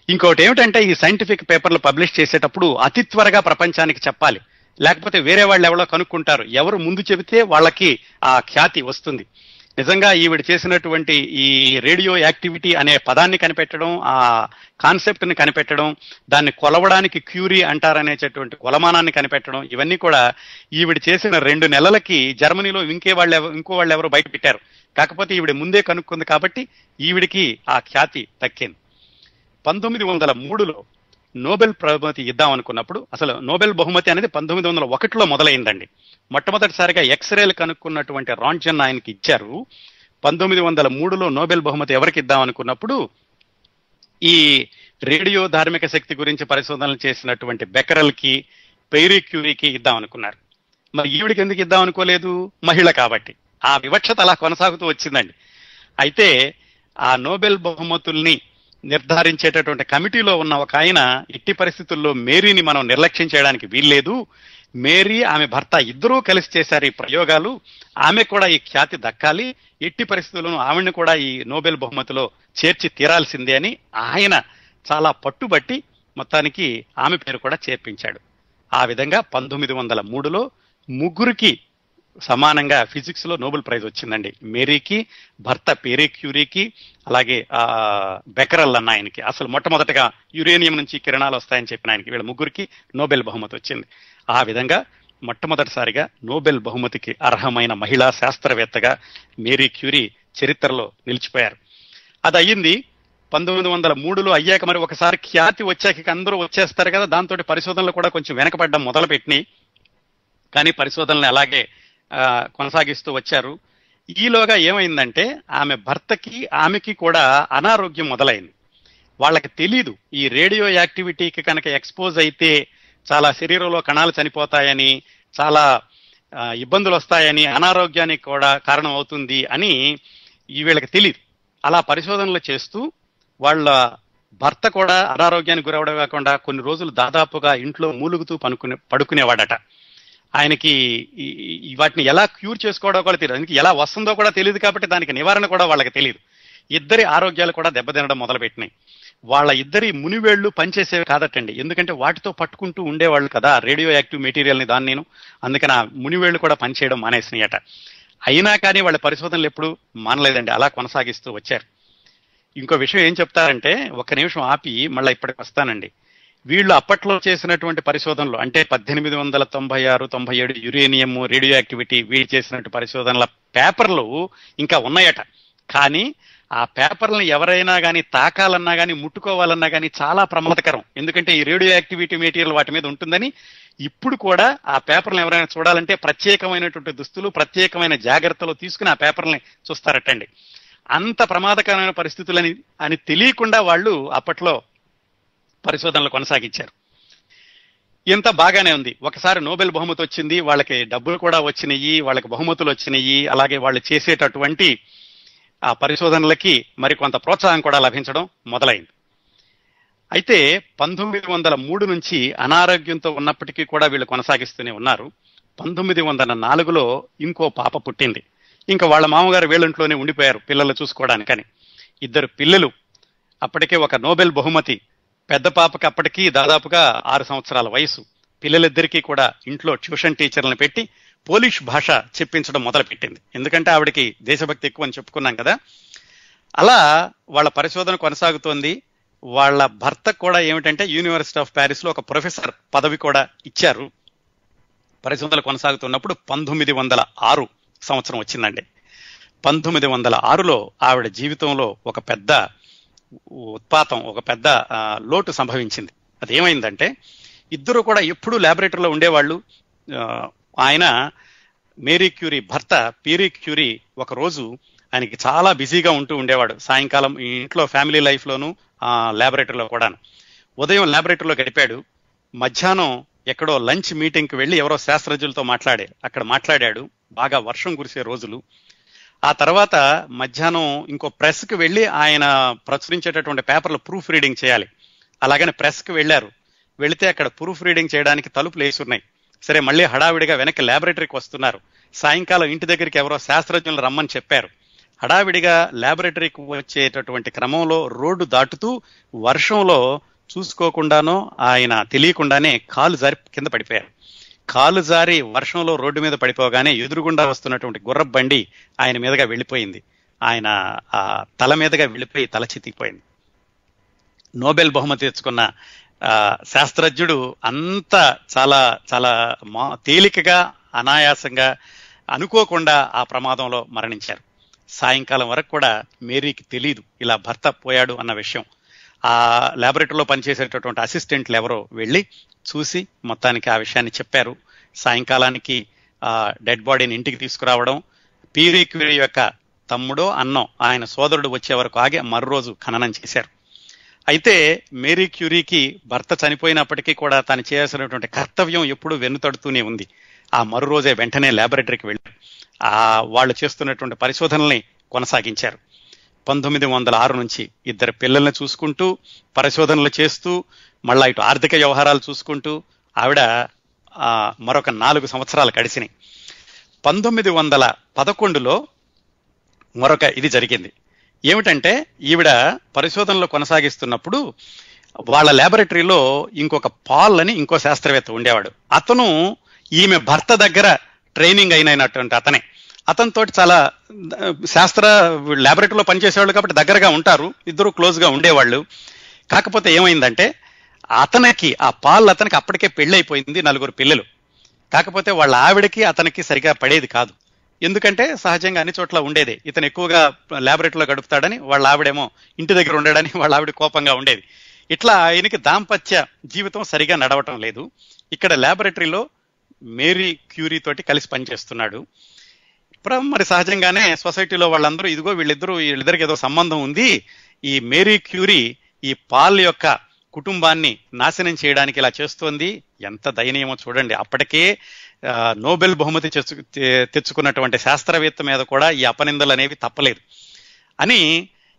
ఇంకోటి ఏమిటంటే ఈ సైంటిఫిక్ పేపర్లు పబ్లిష్ చేసేటప్పుడు అతి త్వరగా ప్రపంచానికి చెప్పాలి, లేకపోతే వేరే వాళ్ళు ఎవరో కనుక్కుంటారు. ఎవరు ముందు చెబితే వాళ్ళకి ఆ ఖ్యాతి వస్తుంది. నిజంగా ఈవిడ చేసినటువంటి ఈ రేడియో యాక్టివిటీ అనే పదాన్ని కనిపెట్టడం, ఆ కాన్సెప్ట్ ని కనిపెట్టడం, దాన్ని కొలవడానికి క్యూరీ అంటారనేటటువంటి కొలమానాన్ని కనిపెట్టడం, ఇవన్నీ కూడా ఈవిడ చేసిన 2 నెలలకి జర్మనీలో ఇంకో వాళ్ళు ఎవరు బయట పెట్టారు. కాకపోతే ఈవిడ ముందే కనుక్కుంది కాబట్టి ఈవిడికి ఆ ఖ్యాతి దక్కింది. 1903లో నోబెల్ బహుమతి ఇద్దాం అనుకున్నప్పుడు, అసలు నోబెల్ బహుమతి అనేది 1901లో మొదలైందండి. మొట్టమొదటిసారిగా ఎక్స్రేలు కనుక్కున్నటువంటి రాంట్జన్ ఆయనకి ఇచ్చారు. 1903లో నోబెల్ బహుమతి ఎవరికి ఇద్దాం అనుకున్నప్పుడు ఈ రేడియో ధార్మిక శక్తి గురించి పరిశోధనలు చేసినటువంటి బెకరల్ కి, పైరీ క్యూరీకి ఇద్దాం అనుకున్నారు. మరి ఈవిడికి ఎందుకు ఇద్దాం అనుకోలేదు? మహిళ కాబట్టి. ఆ వివక్షత అలా కొనసాగుతూ వచ్చిందండి. అయితే ఆ నోబెల్ బహుమతుల్ని నిర్ధారించేటటువంటి కమిటీలో ఉన్న ఒక ఆయన ఎట్టి పరిస్థితుల్లో మేరీని మనం నిర్లక్ష్యం చేయడానికి వీల్లేదు, మేరీ ఆమె భర్త ఇద్దరూ కలిసి చేశారు ఈ ప్రయోగాలు, ఆమె కూడా ఈ ఖ్యాతి దక్కాలి, ఎట్టి పరిస్థితుల్లోనూ ఆవిడ్ని కూడా ఈ నోబెల్ బహుమతిలో చేర్చి తీరాల్సిందే అని ఆయన చాలా పట్టుబట్టి మొత్తానికి ఆమె పేరు కూడా చేర్పించాడు. ఆ విధంగా 1903లో ముగ్గురికి సమానంగా ఫిజిక్స్ లో నోబెల్ ప్రైజ్ వచ్చిందండి. మేరీకి, భర్త పీరీ క్యూరీకి, అలాగే బెకరల్ అన్న ఆయనకి. అసలు మొట్టమొదటిగా యురేనియం నుంచి కిరణాలు వస్తాయని చెప్పిన ఆయనకి, వీళ్ళ ముగ్గురికి నోబెల్ బహుమతి వచ్చింది. ఆ విధంగా మొట్టమొదటిసారిగా నోబెల్ బహుమతికి అర్హమైన మహిళా శాస్త్రవేత్తగా మేరీ క్యూరీ చరిత్రలో నిలిచిపోయారు. అది అయ్యింది. 1903లో అయ్యాక మరి ఒకసారి ఖ్యాతి వచ్చాక అందరూ వచ్చేస్తారు కదా, దాంతో పరిశోధనలు కూడా కొంచెం వెనకబడ్డం మొదలుపెట్టినాయి. కానీ పరిశోధనలు అలాగే కొనసాగిస్తూ వచ్చారు. ఈలోగా ఏమైందంటే ఆమె భర్తకి ఆమెకి కూడా అనారోగ్యం మొదలైంది. వాళ్ళకి తెలీదు ఈ రేడియో యాక్టివిటీకి కనుక ఎక్స్పోజ్ అయితే చాలా శరీరంలో కణాలు చనిపోతాయని, చాలా ఇబ్బందులు వస్తాయని, అనారోగ్యానికి కూడా కారణం అవుతుంది అని వీళ్ళకి తెలియదు. అలా పరిశోధనలు చేస్తూ వాళ్ళ భర్త కూడా అనారోగ్యానికి గురవడం కాకుండా కొన్ని రోజులు దాదాపుగా ఇంట్లో మూలుగుతూ పడుకునేవాడట. ఆయనకి వాటిని ఎలా క్యూర్ చేసుకోవడం కూడా తెలియదు, ఆయనకి ఎలా వస్తుందో కూడా తెలియదు, కాబట్టి దానికి నివారణ కూడా వాళ్ళకి తెలియదు. ఇద్దరి ఆరోగ్యాలు కూడా దెబ్బతినడం మొదలుపెట్టినాయి. వాళ్ళ ఇద్దరి మునివేళ్లు పనిచేసేవి కాదటండి, ఎందుకంటే వాటితో పట్టుకుంటూ ఉండేవాళ్ళు కదా రేడియో యాక్టివ్ మెటీరియల్ని, దాన్ని నేను అందుకని ఆ మునివేళ్లు కూడా పనిచేయడం మానేసినాయట. అయినా కానీ వాళ్ళ పరిశోధనలు ఎప్పుడు మానలేదండి, అలా కొనసాగిస్తూ వచ్చారు. ఇంకో విషయం ఏం చెప్తారంటే, ఒక్క నిమిషం ఆపి మళ్ళీ ఇప్పటికి వస్తానండి. వీళ్ళు అప్పట్లో చేసినటువంటి పరిశోధనలు అంటే 1896-97 యురేనియం, రేడియో యాక్టివిటీ వీళ్ళు చేసినట్టు పరిశోధనల పేపర్లు ఇంకా ఉన్నాయట. కానీ ఆ పేపర్లను ఎవరైనా కానీ తాకాలన్నా కానీ ముట్టుకోవాలన్నా కానీ చాలా ప్రమాదకరం, ఎందుకంటే ఈ రేడియో యాక్టివిటీ మెటీరియల్ వాటి మీద ఉంటుందని. ఇప్పుడు కూడా ఆ పేపర్లను ఎవరైనా చూడాలంటే ప్రత్యేకమైనటువంటి దుస్తులు, ప్రత్యేకమైన జాగ్రత్తలు తీసుకుని ఆ పేపర్లని చూస్తారటండి. అంత ప్రమాదకరమైన పరిస్థితులని అని తెలియకుండా వాళ్ళు అప్పట్లో పరిశోధనలు కొనసాగించారు. ఇంత బాగానే ఉంది. ఒకసారి నోబెల్ బహుమతి వచ్చింది, వాళ్ళకి డబ్బులు కూడా వచ్చినాయి, వాళ్ళకి బహుమతులు వచ్చినాయి, అలాగే వాళ్ళు చేసేటటువంటి ఆ పరిశోధనలకి మరి కొంత ప్రోత్సాహం కూడా లభించడం మొదలైంది. అయితే 1903 నుంచి అనారోగ్యంతో ఉన్నప్పటికీ కూడా వీళ్ళు కొనసాగిస్తూనే ఉన్నారు. 1904లో ఇంకో పాప పుట్టింది. ఇంకా వాళ్ళ మామగారు వీళ్ళింట్లోనే ఉండిపోయారు పిల్లలు చూసుకోవడానికని. 2 పిల్లలు. అప్పటికే ఒక నోబెల్ బహుమతి. పెద్ద పాపకి అప్పటికి దాదాపుగా 6 సంవత్సరాల వయసు. పిల్లలిద్దరికీ కూడా ఇంట్లో ట్యూషన్ టీచర్లను పెట్టి పోలిష్ భాష చెప్పించడం మొదలుపెట్టింది. ఎందుకంటే ఆవిడకి దేశభక్తి ఎక్కువ అని చెప్పుకున్నాం కదా. అలా వాళ్ళ పరిశోధన కొనసాగుతోంది. వాళ్ళ భర్త కూడా ఏమిటంటే యూనివర్సిటీ ఆఫ్ ప్యారిస్ లో ఒక ప్రొఫెసర్ పదవి కూడా ఇచ్చారు. పరిశోధనలు కొనసాగుతున్నప్పుడు 1906 సంవత్సరం వచ్చిందండి. 1906లో ఆవిడ జీవితంలో ఒక పెద్ద ఉత్పాతం, ఒక పెద్ద లోటు సంభవించింది. అదేమైందంటే ఇద్దరు కూడా ఎప్పుడూ ల్యాబొరేటరీలో ఉండేవాళ్ళు. ఆయన మేరీ క్యూరీ భర్త పీరీ క్యూరీ ఒకరోజు ఆయనకి చాలా బిజీగా ఉంటూ ఉండేవాడు. సాయంకాలం ఇంట్లో ఫ్యామిలీ లైఫ్ లోను ల్యాబొరేటరీలో కూడాను. ఉదయం ల్యాబొరేటరీలో గడిపాడు. మధ్యాహ్నం ఎక్కడో లంచ్ మీటింగ్కి వెళ్ళి ఎవరో శాస్త్రజ్ఞులతో అక్కడ మాట్లాడాడు. బాగా వర్షం కురిసే రోజులు. ఆ తర్వాత మధ్యాహ్నం ఇంకో ప్రెస్కి వెళ్ళి ఆయన ప్రచురించేటటువంటి పేపర్లు ప్రూఫ్ రీడింగ్ చేయాలి. అలాగని ప్రెస్కి వెళ్ళారు. వెళితే అక్కడ ప్రూఫ్ రీడింగ్ చేయడానికి తలుపులు వేసున్నాయి. సరే, మళ్ళీ హడావిడిగా వెనక్కి ల్యాబొరేటరీకి వస్తున్నారు. సాయంకాలం ఇంటి దగ్గరికి ఎవరో శాస్త్రజ్ఞులు రమ్మని చెప్పారు. హడావిడిగా ల్యాబొరేటరీకి వచ్చేటటువంటి క్రమంలో రోడ్డు దాటుతూ వర్షంలో చూసుకోకుండానో ఆయన తెలియకుండానే కాలు జారి కింద పడిపోయారు. కాలు జారి వర్షంలో రోడ్డు మీద పడిపోగానే ఎదురుగుండా వస్తున్నటువంటి గుర్రపు బండి ఆయన మీదుగా వెళ్ళిపోయింది. ఆయన ఆ తల మీదుగా వెళ్ళిపోయి తల చితికిపోయింది. నోబెల్ బహుమతి తెచ్చుకున్న శాస్త్రజ్ఞుడు అంత చాలా చాలా తేలికగా, అనాయాసంగా, అనుకోకుండా ఆ ప్రమాదంలో మరణించారు. సాయంకాలం వరకు కూడా మేరీకి తెలియదు ఇలా భర్త పోయాడు అన్న విషయం. ఆ ల్యాబొరేటరీలో పనిచేసేటటువంటి అసిస్టెంట్లు ఎవరో వెళ్ళి చూసి మొత్తానికి ఆ విషయాన్ని చెప్పారు. సాయంకాలానికి డెడ్ బాడీని ఇంటికి తీసుకురావడం, పీరీ క్యూరీ యొక్క తమ్ముడో అన్నో ఆయన సోదరుడు వచ్చే వరకు ఆగి మరో రోజు ఖననం చేశారు. అయితే మేరీ క్యూరీకి భర్త చనిపోయినప్పటికీ కూడా తాను చేయాల్సినటువంటి కర్తవ్యం ఎప్పుడూ వెన్నుతడుతూనే ఉంది. ఆ మరో రోజే వెంటనే ల్యాబొరేటరీకి వెళ్ళారు. వాళ్ళు చేస్తున్నటువంటి పరిశోధనల్ని కొనసాగించారు. 1906 నుంచి 2 పిల్లల్ని చూసుకుంటూ, పరిశోధనలు చేస్తూ, మళ్ళా ఇటు ఆర్థిక వ్యవహారాలు చూసుకుంటూ ఆవిడ మరొక 4 సంవత్సరాలు గడిచినాయి. 1911లో మరొక ఇది జరిగింది. ఏమిటంటే ఈవిడ పరిశోధనలు కొనసాగిస్తున్నప్పుడు వాళ్ళ ల్యాబొరేటరీలో ఇంకొక పాల్ అని ఇంకో శాస్త్రవేత్త ఉండేవాడు. అతను ఈమె భర్త దగ్గర ట్రైనింగ్ అయినటువంటి అతనే. అతనితో చాలా ల్యాబొరేటరీలో పనిచేసేవాళ్ళు కాబట్టి దగ్గరగా ఉంటారు, ఇద్దరు క్లోజ్ గా ఉండేవాళ్ళు. కాకపోతే ఏమైందంటే అతనికి అతనికి అప్పటికే పెళ్లి అయిపోయింది, 4 పిల్లలు. కాకపోతే వాళ్ళ ఆవిడకి అతనికి సరిగా పడేది కాదు. ఎందుకంటే సహజంగా అన్ని చోట్ల ఉండేది. ఇతను ఎక్కువగా ల్యాబొరేటరీలో గడుపుతాడని, వాళ్ళ ఆవిడేమో ఇంటి దగ్గర ఉండడని వాళ్ళ ఆవిడ కోపంగా ఉండేది. ఇట్లా ఆయనకి దాంపత్య జీవితం సరిగా నడవటం లేదు. ఇక్కడ ల్యాబొరేటరీలో మేరీ క్యూరీ తోటి కలిసి పనిచేస్తున్నాడు. మరి సహజంగానే సొసైటీలో వాళ్ళందరూ ఇదిగో వీళ్ళిద్దరికి ఏదో సంబంధం ఉంది, ఈ మేరీ క్యూరీ ఈ పాల్ యొక్క కుటుంబాన్ని నాశనం చేయడానికి ఇలా చేస్తోంది, ఎంత దయనీయమో చూడండి. అప్పటికే నోబెల్ బహుమతి తెచ్చుకున్నటువంటి శాస్త్రవేత్త మీద కూడా ఈ అపనిందలు అనేవి తప్పలేదు అని.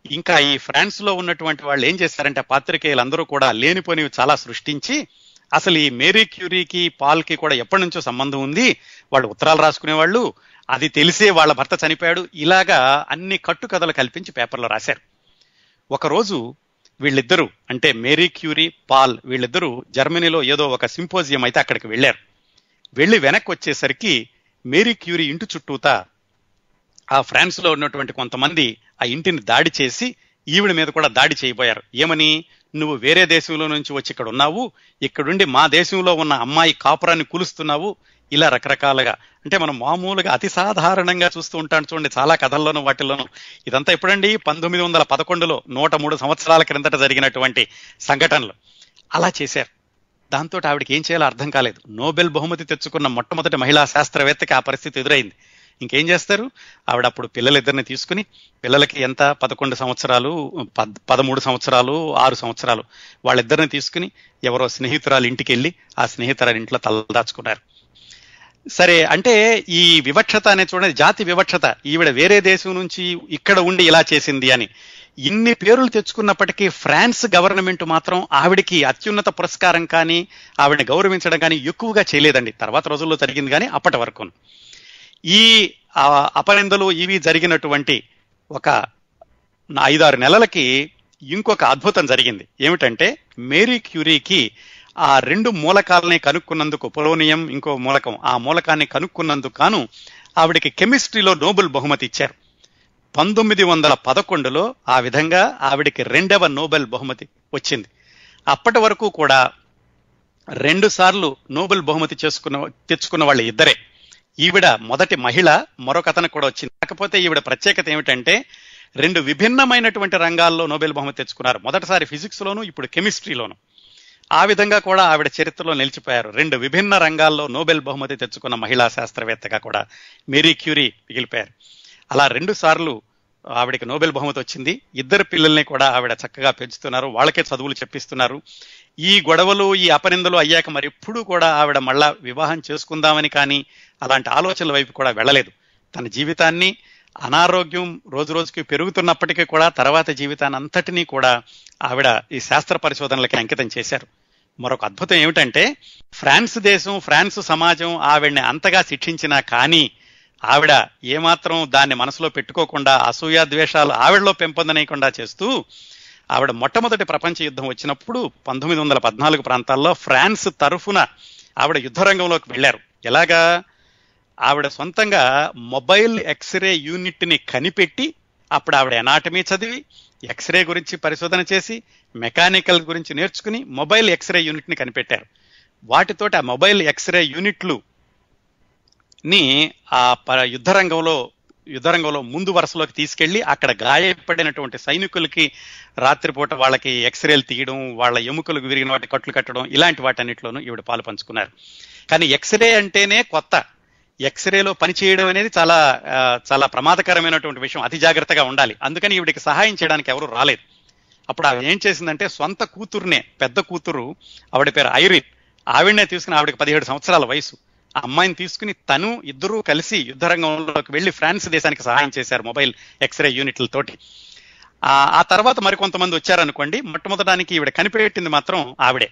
ఇంకా ఈ ఫ్రాన్స్ లో ఉన్నటువంటి వాళ్ళు ఏం చేశారంటే పాత్రికేయులందరూ కూడా లేనిపోనివి చాలా సృష్టించి, అసలు ఈ మేరీ క్యూరీకి పాల్కి కూడా ఎప్పటి నుంచో సంబంధం ఉంది, వాళ్ళు ఉత్తరాలు రాసుకునేవాళ్ళు, అది తెలిసే వాళ్ళ భర్త చనిపోయాడు, ఇలాగా అన్ని కట్టుకథలు కల్పించి పేపర్లో రాశారు. ఒకరోజు వీళ్ళిద్దరూ అంటే మేరీ క్యూరీ, పాల్ వీళ్ళిద్దరూ జర్మనీలో ఏదో ఒక సింపోజియం అయితే అక్కడికి వెళ్ళారు. వెళ్ళి వెనక్కి వచ్చేసరికి మేరీ క్యూరీ ఇంటి చుట్టూతా ఆ ఫ్రాన్స్ లో ఉన్నటువంటి కొంతమంది ఆ ఇంటిని దాడి చేసి ఈవిడ మీద కూడా దాడి చేయబోయారు. ఏమని, నువ్వు వేరే దేశంలో నుంచి వచ్చి ఇక్కడ ఉన్నావు, ఇక్కడుండి మా దేశంలో ఉన్న అమ్మాయి కాపురాన్ని కూలుస్తున్నావు, ఇలా రకరకాలుగా. అంటే మనం మామూలుగా అతి సాధారణంగా చూస్తూ ఉంటాను చూడండి చాలా కథల్లోనూ వాటిల్లోనూ. ఇదంతా ఎప్పుడండి 1911లో 103 సంవత్సరాల క్రిందట జరిగినటువంటి సంఘటనలు. అలా చేశారు. దాంతో ఆవిడకి ఏం చేయాలో అర్థం కాలేదు. నోబెల్ బహుమతి తెచ్చుకున్న మొట్టమొదటి మహిళా శాస్త్రవేత్తకి ఆ పరిస్థితి ఎదురైంది. ఇంకేం చేస్తారు? ఆవిడ అప్పుడు పిల్లలిద్దరిని తీసుకుని, పిల్లలకి ఎంత 11 సంవత్సరాలు, 13 సంవత్సరాలు, 6 సంవత్సరాలు, వాళ్ళిద్దరిని తీసుకుని ఎవరో స్నేహితురాలు ఇంటికి వెళ్ళి ఆ స్నేహితురాలు ఇంట్లో తలదాచుకున్నారు. సరే, అంటే ఈ వివక్షత అనేది చూడండి, జాతి వివక్షత. ఈవిడ వేరే దేశం నుంచి ఇక్కడ ఉండి ఇలా చేసింది అని ఇన్ని పేర్లు తెచ్చుకున్నప్పటికీ ఫ్రాన్స్ గవర్నమెంట్ మాత్రం ఆవిడికి అత్యున్నత పురస్కారం కానీ ఆవిడని గౌరవించడం కానీ ఎక్కువగా చేయలేదండి. తర్వాత రోజుల్లో జరిగింది కానీ అప్పటి వరకు ఈ అపనిందలు ఇవి జరిగినటువంటి ఒక 5-6 నెలలకి ఇంకొక అద్భుతం జరిగింది. ఏమిటంటే, మేరీ క్యూరీకి ఆ 2 మూలకాలని కనుక్కున్నందుకు, పొలోనియం ఇంకో మూలకం, ఆ మూలకాన్ని కనుక్కున్నందుకు గాను ఆవిడికి కెమిస్ట్రీలో నోబెల్ బహుమతి ఇచ్చారు. 1911లో ఆ విధంగా ఆవిడికి 2వ నోబెల్ బహుమతి వచ్చింది. అప్పటి వరకు కూడా 2 సార్లు నోబెల్ బహుమతి తెచ్చుకున్న వాళ్ళు ఇద్దరే. ఈవిడ మొదటి మహిళ, మరొకతను కూడా వచ్చింది. కాకపోతే ఈవిడ ప్రత్యేకత ఏమిటంటే 2 విభిన్నమైనటువంటి రంగాల్లో నోబెల్ బహుమతి తెచ్చుకున్నారు. మొదటిసారి ఫిజిక్స్ లోను, ఇప్పుడు కెమిస్ట్రీలోను. ఆ విధంగా కూడా ఆవిడ చరిత్రలో నిలిచిపోయారు. 2 విభిన్న రంగాల్లో నోబెల్ బహుమతి తెచ్చుకున్న మహిళా శాస్త్రవేత్తగా కూడా మేరీ క్యూరీ మిగిలిపోయారు. అలా 2 సార్లు ఆవిడకి నోబెల్ బహుమతి వచ్చింది. 2 పిల్లల్ని కూడా ఆవిడ చక్కగా పెంచుతున్నారు, వాళ్ళకే చదువులు చెప్పిస్తున్నారు. ఈ గొడవలు, ఈ అపనిందలు అయ్యాక మరి ఎప్పుడూ కూడా ఆవిడ మళ్ళా వివాహం చేసుకుందామని కానీ అలాంటి ఆలోచనల వైపు కూడా వెళ్ళలేదు. తన జీవితాన్ని, అనారోగ్యం రోజు రోజుకి పెరుగుతున్నప్పటికీ కూడా తర్వాత జీవితాన్ని అంతటినీ కూడా ఆవిడ ఈ శాస్త్ర పరిశోధనలకి అంకితం చేశారు. మరొక అద్భుతం ఏమిటంటే, ఫ్రాన్స్ దేశం, ఫ్రాన్స్ సమాజం ఆవిడ్ని అంతగా శిక్షించినా కానీ ఆవిడ ఏమాత్రం దాన్ని మనసులో పెట్టుకోకుండా, అసూయ ద్వేషాలు ఆవిడలో పెంపొందనీయకుండా చేస్తూ, ఆవిడ మొట్టమొదటి ప్రపంచ యుద్ధం వచ్చినప్పుడు 1914 ప్రాంతాల్లో ఫ్రాన్స్ తరఫున ఆవిడ యుద్ధ రంగంలోకి వెళ్లారు. ఎలాగా? ఆవిడ సొంతంగా మొబైల్ ఎక్స్రే యూనిట్ ని కనిపెట్టి, అప్పుడు ఆవిడ ఎనాటమీ చదివి, ఎక్స్రే గురించి పరిశోధన చేసి, మెకానికల్ గురించి నేర్చుకుని మొబైల్ ఎక్స్రే యూనిట్ ని కనిపెట్టారు. వాటితోటి ఆ మొబైల్ ఎక్స్రే యూనిట్లు ని ఆ యుద్ధ రంగంలో ముందు వరుసలోకి తీసుకెళ్లి అక్కడ గాయపడినటువంటి సైనికులకి రాత్రిపూట వాళ్ళకి ఎక్స్రేలు తీయడం, వాళ్ళ ఎముకలకు విరిగిన వాటి కట్లు కట్టడం, ఇలాంటి వాటన్నిటిలోనూ ఈవిడ పాలు పంచుకున్నారు. కానీ ఎక్స్రే అంటేనే కొత్త. ఎక్స్రేలో పనిచేయడం అనేది చాలా చాలా ప్రమాదకరమైనటువంటి విషయం, అతి జాగ్రత్తగా ఉండాలి. అందుకని ఈవిడికి సహాయం చేయడానికి ఎవరు రాలేదు. అప్పుడు ఆవిడ ఏం చేసిందంటే, సొంత కూతురునే, పెద్ద కూతురు, ఆవిడ పేరు ఐరిన్, ఆవిడనే తీసుకుని, ఆవిడకి 17 సంవత్సరాల వయసు, ఆ అమ్మాయిని తీసుకుని తను ఇద్దరూ కలిసి యుద్ధ రంగంలోకి వెళ్లి ఫ్రాన్స్ దేశానికి సహాయం చేశారు మొబైల్ ఎక్స్రే యూనిట్లతోటి. ఆ తర్వాత మరికొంతమంది వచ్చారనుకోండి, మొట్టమొదటానికి ఈవిడ కనిపెట్టింది మాత్రం ఆవిడే.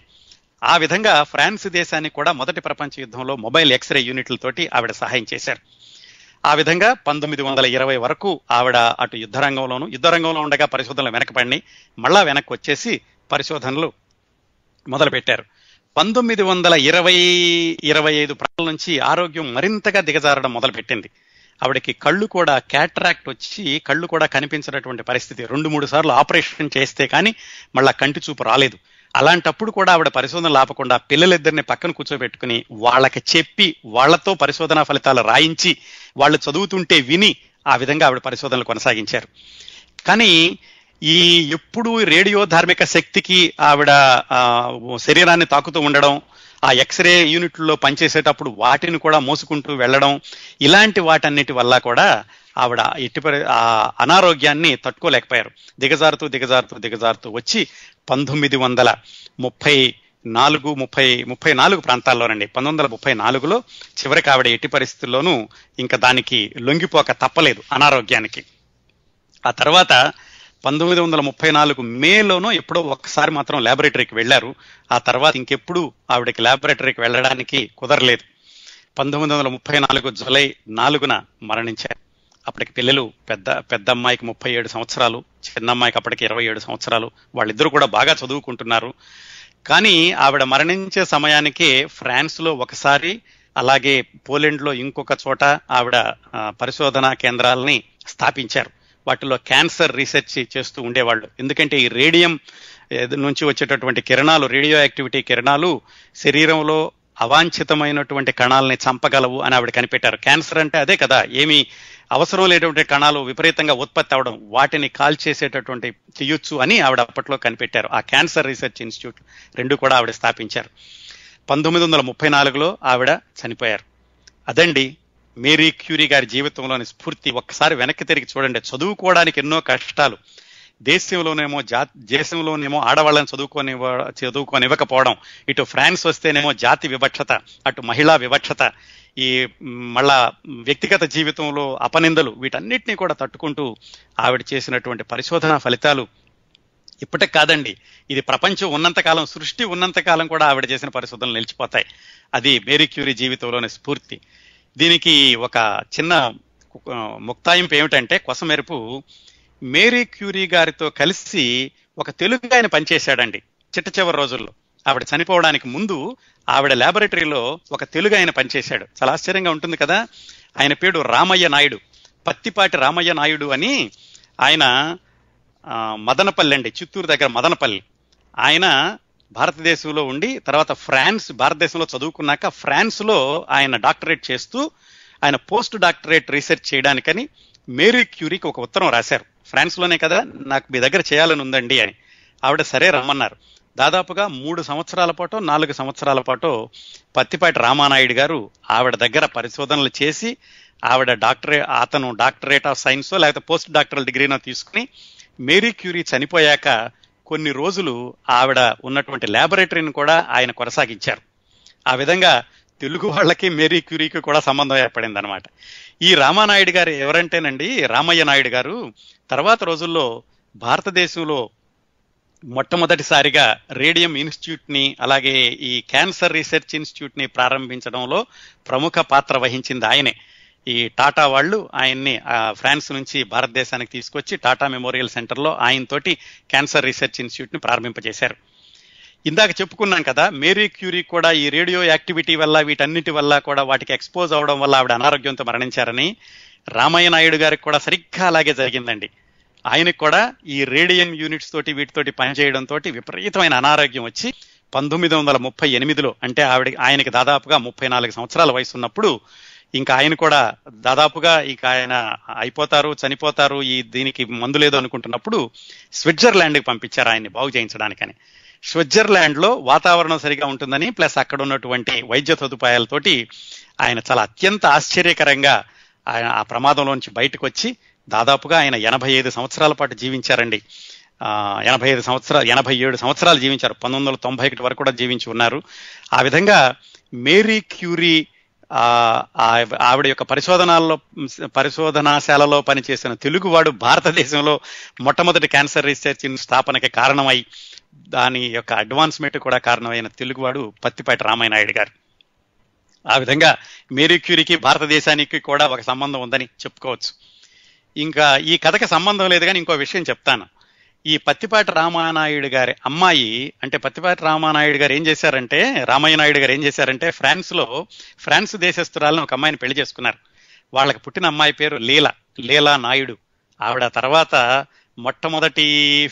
ఆ విధంగా ఫ్రాన్స్ దేశానికి కూడా మొదటి ప్రపంచ యుద్ధంలో మొబైల్ ఎక్స్రే యూనిట్లతోటి ఆవిడ సహాయం చేశారు. ఆ విధంగా 1920 వరకు ఆవిడ అటు యుద్ధ రంగంలో ఉండగా పరిశోధనలు వెనకబడి మళ్ళా వెనక్కి వచ్చేసి పరిశోధనలు మొదలుపెట్టారు. 1920-25 ప్రాంతాల నుంచి ఆరోగ్యం మరింతగా దిగజారడం మొదలుపెట్టింది. ఆవిడకి కళ్ళు కూడా క్యాట్రాక్ట్ వచ్చి కళ్ళు కూడా కనిపించినటువంటి పరిస్థితి. 2-3 సార్లు ఆపరేషన్ చేస్తే కానీ మళ్ళా కంటి చూపు రాలేదు. అలాంటప్పుడు కూడా ఆవిడ పరిశోధనలు ఆపకుండా పిల్లలిద్దరిని పక్కన కూర్చోబెట్టుకుని వాళ్ళకి చెప్పి, వాళ్లతో పరిశోధనా ఫలితాలు రాయించి, వాళ్ళు చదువుతుంటే విని ఆ విధంగా ఆవిడ పరిశోధనలు కొనసాగించారు. కానీ ఈ ఎప్పుడు రేడియో ధార్మిక శక్తికి ఆవిడ శరీరాన్ని తాకుతూ ఉండడం, ఆ ఎక్స్రే యూనిట్లో పనిచేసేటప్పుడు వాటిని కూడా మోసుకుంటూ వెళ్ళడం, ఇలాంటి వాటన్నిటి వల్ల కూడా ఆవిడ ఆ అనారోగ్యాన్ని తట్టుకోలేకపోయారు. దిగజారుతూ వచ్చి 1934 ప్రాంతాల్లోనండి, 1934లో చివరికి ఆవిడ ఎట్టి పరిస్థితుల్లోనూ ఇంకా దానికి లొంగిపోక తప్పలేదు అనారోగ్యానికి. ఆ తర్వాత 1934 మేలోనో ఎప్పుడో ఒక్కసారి మాత్రం ల్యాబొరేటరీకి వెళ్లారు. ఆ తర్వాత ఇంకెప్పుడు ఆవిడకి ల్యాబొరేటరీకి వెళ్ళడానికి కుదరలేదు. 1934 జూలై 4న మరణించారు. అప్పటికి పిల్లలు, పెద్ద అమ్మాయికి 37 సంవత్సరాలు, చిన్న అమ్మాయికి అప్పటికి 27 సంవత్సరాలు. వాళ్ళిద్దరూ కూడా బాగా చదువుకుంటున్నారు. కానీ ఆవిడ మరణించే సమయానికి ఫ్రాన్స్ లో ఒకసారి, అలాగే పోలాండ్ లో ఇంకొక చోట ఆవిడ పరిశోధనా కేంద్రాలని స్థాపించారు. వాటిలో క్యాన్సర్ రీసెర్చ్ చేస్తూ ఉండేవాళ్ళు. ఎందుకంటే ఈ రేడియం నుంచి వచ్చేటటువంటి కిరణాలు, రేడియో యాక్టివిటీ కిరణాలు శరీరంలో అవాంఛితమైనటువంటి కణాలని చంపగలవు అని ఆవిడ కనిపెట్టారు. క్యాన్సర్ అంటే అదే కదా, ఏమి అవసరం లేనటువంటి కణాలు విపరీతంగా ఉత్పత్తి అవడం, వాటిని కాల్చేసేటటువంటి చేయొచ్చు అని ఆవిడ అప్పట్లో కనిపెట్టారు. ఆ క్యాన్సర్ రీసెర్చ్ ఇన్స్టిట్యూట్ 2 కూడా ఆవిడ స్థాపించారు. 1934లో ఆవిడ చనిపోయారు. అదండి మేరీ క్యూరీ గారి జీవితంలోని స్ఫూర్తి ఒక్కసారి వెనక్కి తిరిగి చూడండి. చదువుకోవడానికి ఎన్నో కష్టాలు, దేశంలోనేమో ఆడవాళ్ళని చదువుకోనివ్వకపోవడం, ఇటు ఫ్రాన్స్ వస్తేనేమో జాతి వివక్షత, అటు మహిళా వివక్షత, ఈ మళ్ళా వ్యక్తిగత జీవితంలో అపనిందలు, వీటన్నిటినీ కూడా తట్టుకుంటూ ఆవిడ చేసినటువంటి పరిశోధనా ఫలితాలు ఇప్పటికి కాదండి, ఇది ప్రపంచం ఉన్నంతకాలం, సృష్టి ఉన్నంతకాలం కూడా ఆవిడ చేసిన పరిశోధనలు నిలిచిపోతాయి. అది మేరీ క్యూరీ జీవితంలోని స్ఫూర్తి. దీనికి ఒక చిన్న ముక్తాయింపు ఏమిటంటే, కొసమెరుపు, మేరీ క్యూరీ గారితో కలిసి ఒక తెలుగు ఆయన పనిచేశాడండి చిట్ట చివరి రోజుల్లో. ఆవిడ చనిపోవడానికి ముందు ఆవిడ ల్యాబొరేటరీలో ఒక తెలుగు ఆయన పనిచేశాడు. చాలా ఆశ్చర్యంగా ఉంటుంది కదా. ఆయన పేరు రామయ్య నాయుడు, పత్తిపాటి రామయ్య నాయుడు అని. ఆయన మదనపల్లి అండి, చిత్తూరు దగ్గర మదనపల్లి. ఆయన భారతదేశంలో ఉండి తర్వాత భారతదేశంలో చదువుకున్నాక ఫ్రాన్స్లో ఆయన డాక్టరేట్ చేస్తూ, ఆయన పోస్ట్ డాక్టరేట్ రీసెర్చ్ చేయడానికని మేరీ క్యూరీకి ఒక ఉత్తరం రాశారు. ఫ్రాన్స్లోనే కదా, నాకు మీ దగ్గర చేయాలని ఉందండి అని. ఆవిడ సరే రమ్మన్నారు. దాదాపుగా 3 సంవత్సరాల పాటు 4 సంవత్సరాల పాటు పత్తిపాటి రామానాయుడు గారు ఆవిడ దగ్గర పరిశోధనలు చేసి, అతను డాక్టరేట్ ఆఫ్ సైన్సో లేకపోతే పోస్ట్ డాక్టరల్ డిగ్రీనో తీసుకుని, మేరీ క్యూరీ చనిపోయాక కొన్ని రోజులు ఆవిడ ఉన్నటువంటి ల్యాబొరేటరీని కూడా ఆయన కొనసాగించారు. ఆ విధంగా తెలుగు వాళ్ళకి మేరీ క్యూరీకి కూడా సంబంధం ఏర్పడింది అనమాట. ఈ రామానాయుడు గారు ఎవరంటేనండి, రామయ్య నాయుడు గారు తర్వాత రోజుల్లో భారతదేశంలో మొట్టమొదటిసారిగా రేడియం ఇన్స్టిట్యూట్ ని, అలాగే ఈ క్యాన్సర్ రీసెర్చ్ ఇన్స్టిట్యూట్ ని ప్రారంభించడంలో ప్రముఖ పాత్ర వహించింది ఆయనే. ఈ టాటా వాళ్ళు ఆయన్ని ఫ్రాన్స్ నుంచి భారతదేశానికి తీసుకొచ్చి టాటా మెమోరియల్ సెంటర్లో ఆయనతోటి క్యాన్సర్ రీసెర్చ్ ఇన్స్టిట్యూట్ ని ప్రారంభింపజేశారు. ఇందాక చెప్పుకున్నాం కదా, మేరీ క్యూరీ కూడా ఈ రేడియో యాక్టివిటీ వల్ల, వీటన్నిటి వల్ల కూడా, వాటికి ఎక్స్పోజ్ అవడం వల్ల ఆవిడ అనారోగ్యంతో మరణించారని. రామయ్య నాయుడు గారికి కూడా సరిగ్గా అలాగే జరిగిందండి. ఆయనకు కూడా ఈ రేడియం యూనిట్స్ తోటి వీటితోటి పనిచేయడంతో విపరీతమైన అనారోగ్యం వచ్చి 1938లో, అంటే ఆయనకి దాదాపుగా 34 సంవత్సరాల వయసు ఉన్నప్పుడు, ఇంకా ఆయన కూడా దాదాపుగా ఇక ఆయన అయిపోతారు, చనిపోతారు, దీనికి మందు లేదు అనుకుంటున్నప్పుడు స్విట్జర్లాండ్కి పంపించారు ఆయన్ని బాగు చేయించడానికని. స్విట్జర్లాండ్ లో వాతావరణం సరిగా ఉంటుందని, ప్లస్ అక్కడ ఉన్నటువంటి వైద్య సదుపాయాలతోటి ఆయన చాలా అత్యంత ఆశ్చర్యకరంగా ఆయన ఆ ప్రమాదంలోంచి బయటకు వచ్చి దాదాపుగా ఆయన 85 సంవత్సరాల పాటు జీవించారండి. 87 సంవత్సరాలు జీవించారు. 1991 వరకు కూడా జీవించి ఉన్నారు. ఆ విధంగా మేరీ క్యూరీ ఆవిడ యొక్క పరిశోధనాశాలలో పనిచేసిన తెలుగువాడు భారతదేశంలో మొట్టమొదటి క్యాన్సర్ రీసెర్చ్ స్థాపనకి కారణమై, దాని యొక్క అడ్వాన్స్మెంట్ కూడా కారణమైన తెలుగువాడు పత్తిపాటి రామయ్య నాయుడు గారు. ఆ విధంగా మేరీ క్యూరీకి భారతదేశానికి కూడా ఒక సంబంధం ఉందని చెప్పుకోవచ్చు. ఇంకా ఈ కథకి సంబంధం లేదు కానీ ఇంకో విషయం చెప్తాను. ఈ పత్తిపాటి రామానాయుడు గారి అమ్మాయి, అంటే పత్తిపాటి రామానాయుడు గారు ఏం చేశారంటే, రామయ్య నాయుడు గారు ఏం చేశారంటే, ఫ్రాన్స్ దేశస్తురాలను ఒక అమ్మాయిని పెళ్లి చేసుకున్నారు. వాళ్ళకి పుట్టిన అమ్మాయి పేరు లీలా నాయుడు. ఆవిడ తర్వాత మొట్టమొదటి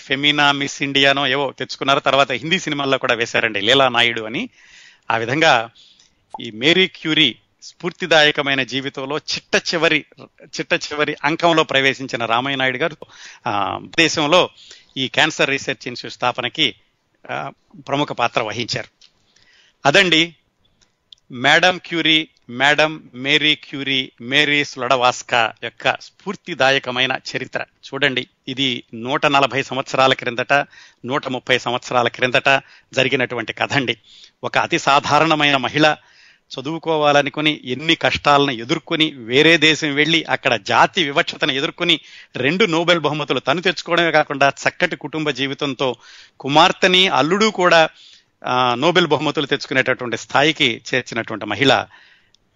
ఫెమినా మిస్ ఇండియానో ఏవో తెచ్చుకున్నారు. తర్వాత హిందీ సినిమాల్లో కూడా వేశారండి లీలా నాయుడు అని. ఆ విధంగా ఈ మేరీ క్యూరీ స్ఫూర్తిదాయకమైన జీవితంలో చిట్ట చివరి అంకంలో ప్రవేశించిన రామయ్య నాయుడు గారు దేశంలో ఈ క్యాన్సర్ రీసెర్చ్ ఇన్స్టిట్యూట్ స్థాపనకి ప్రముఖ పాత్ర వహించారు. అదండి మేడం మేరీ క్యూరీ, మేరీ స్లొడవాస్కా యొక్క స్ఫూర్తిదాయకమైన చరిత్ర. చూడండి, ఇది 140 సంవత్సరాల క్రిందట, 130 సంవత్సరాల క్రిందట జరిగినటువంటి కథ అండి. ఒక అతి సాధారణమైన మహిళ చదువుకోవాలనుకుని ఎన్ని కష్టాలను ఎదుర్కొని వేరే దేశం వెళ్ళి అక్కడ జాతి వివక్షతను ఎదుర్కొని 2 నోబెల్ బహుమతులు తను తెచ్చుకోవడమే కాకుండా చక్కటి కుటుంబ జీవితంతో కుమార్తెని, అల్లుడు కూడా నోబెల్ బహుమతులు తెచ్చుకునేటటువంటి స్థాయికి చేర్చినటువంటి మహిళ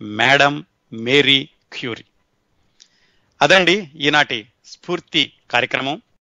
మేడం మేరీ క్యూరీ. అదండి ఈనాటి స్ఫూర్తి కార్యక్రమం.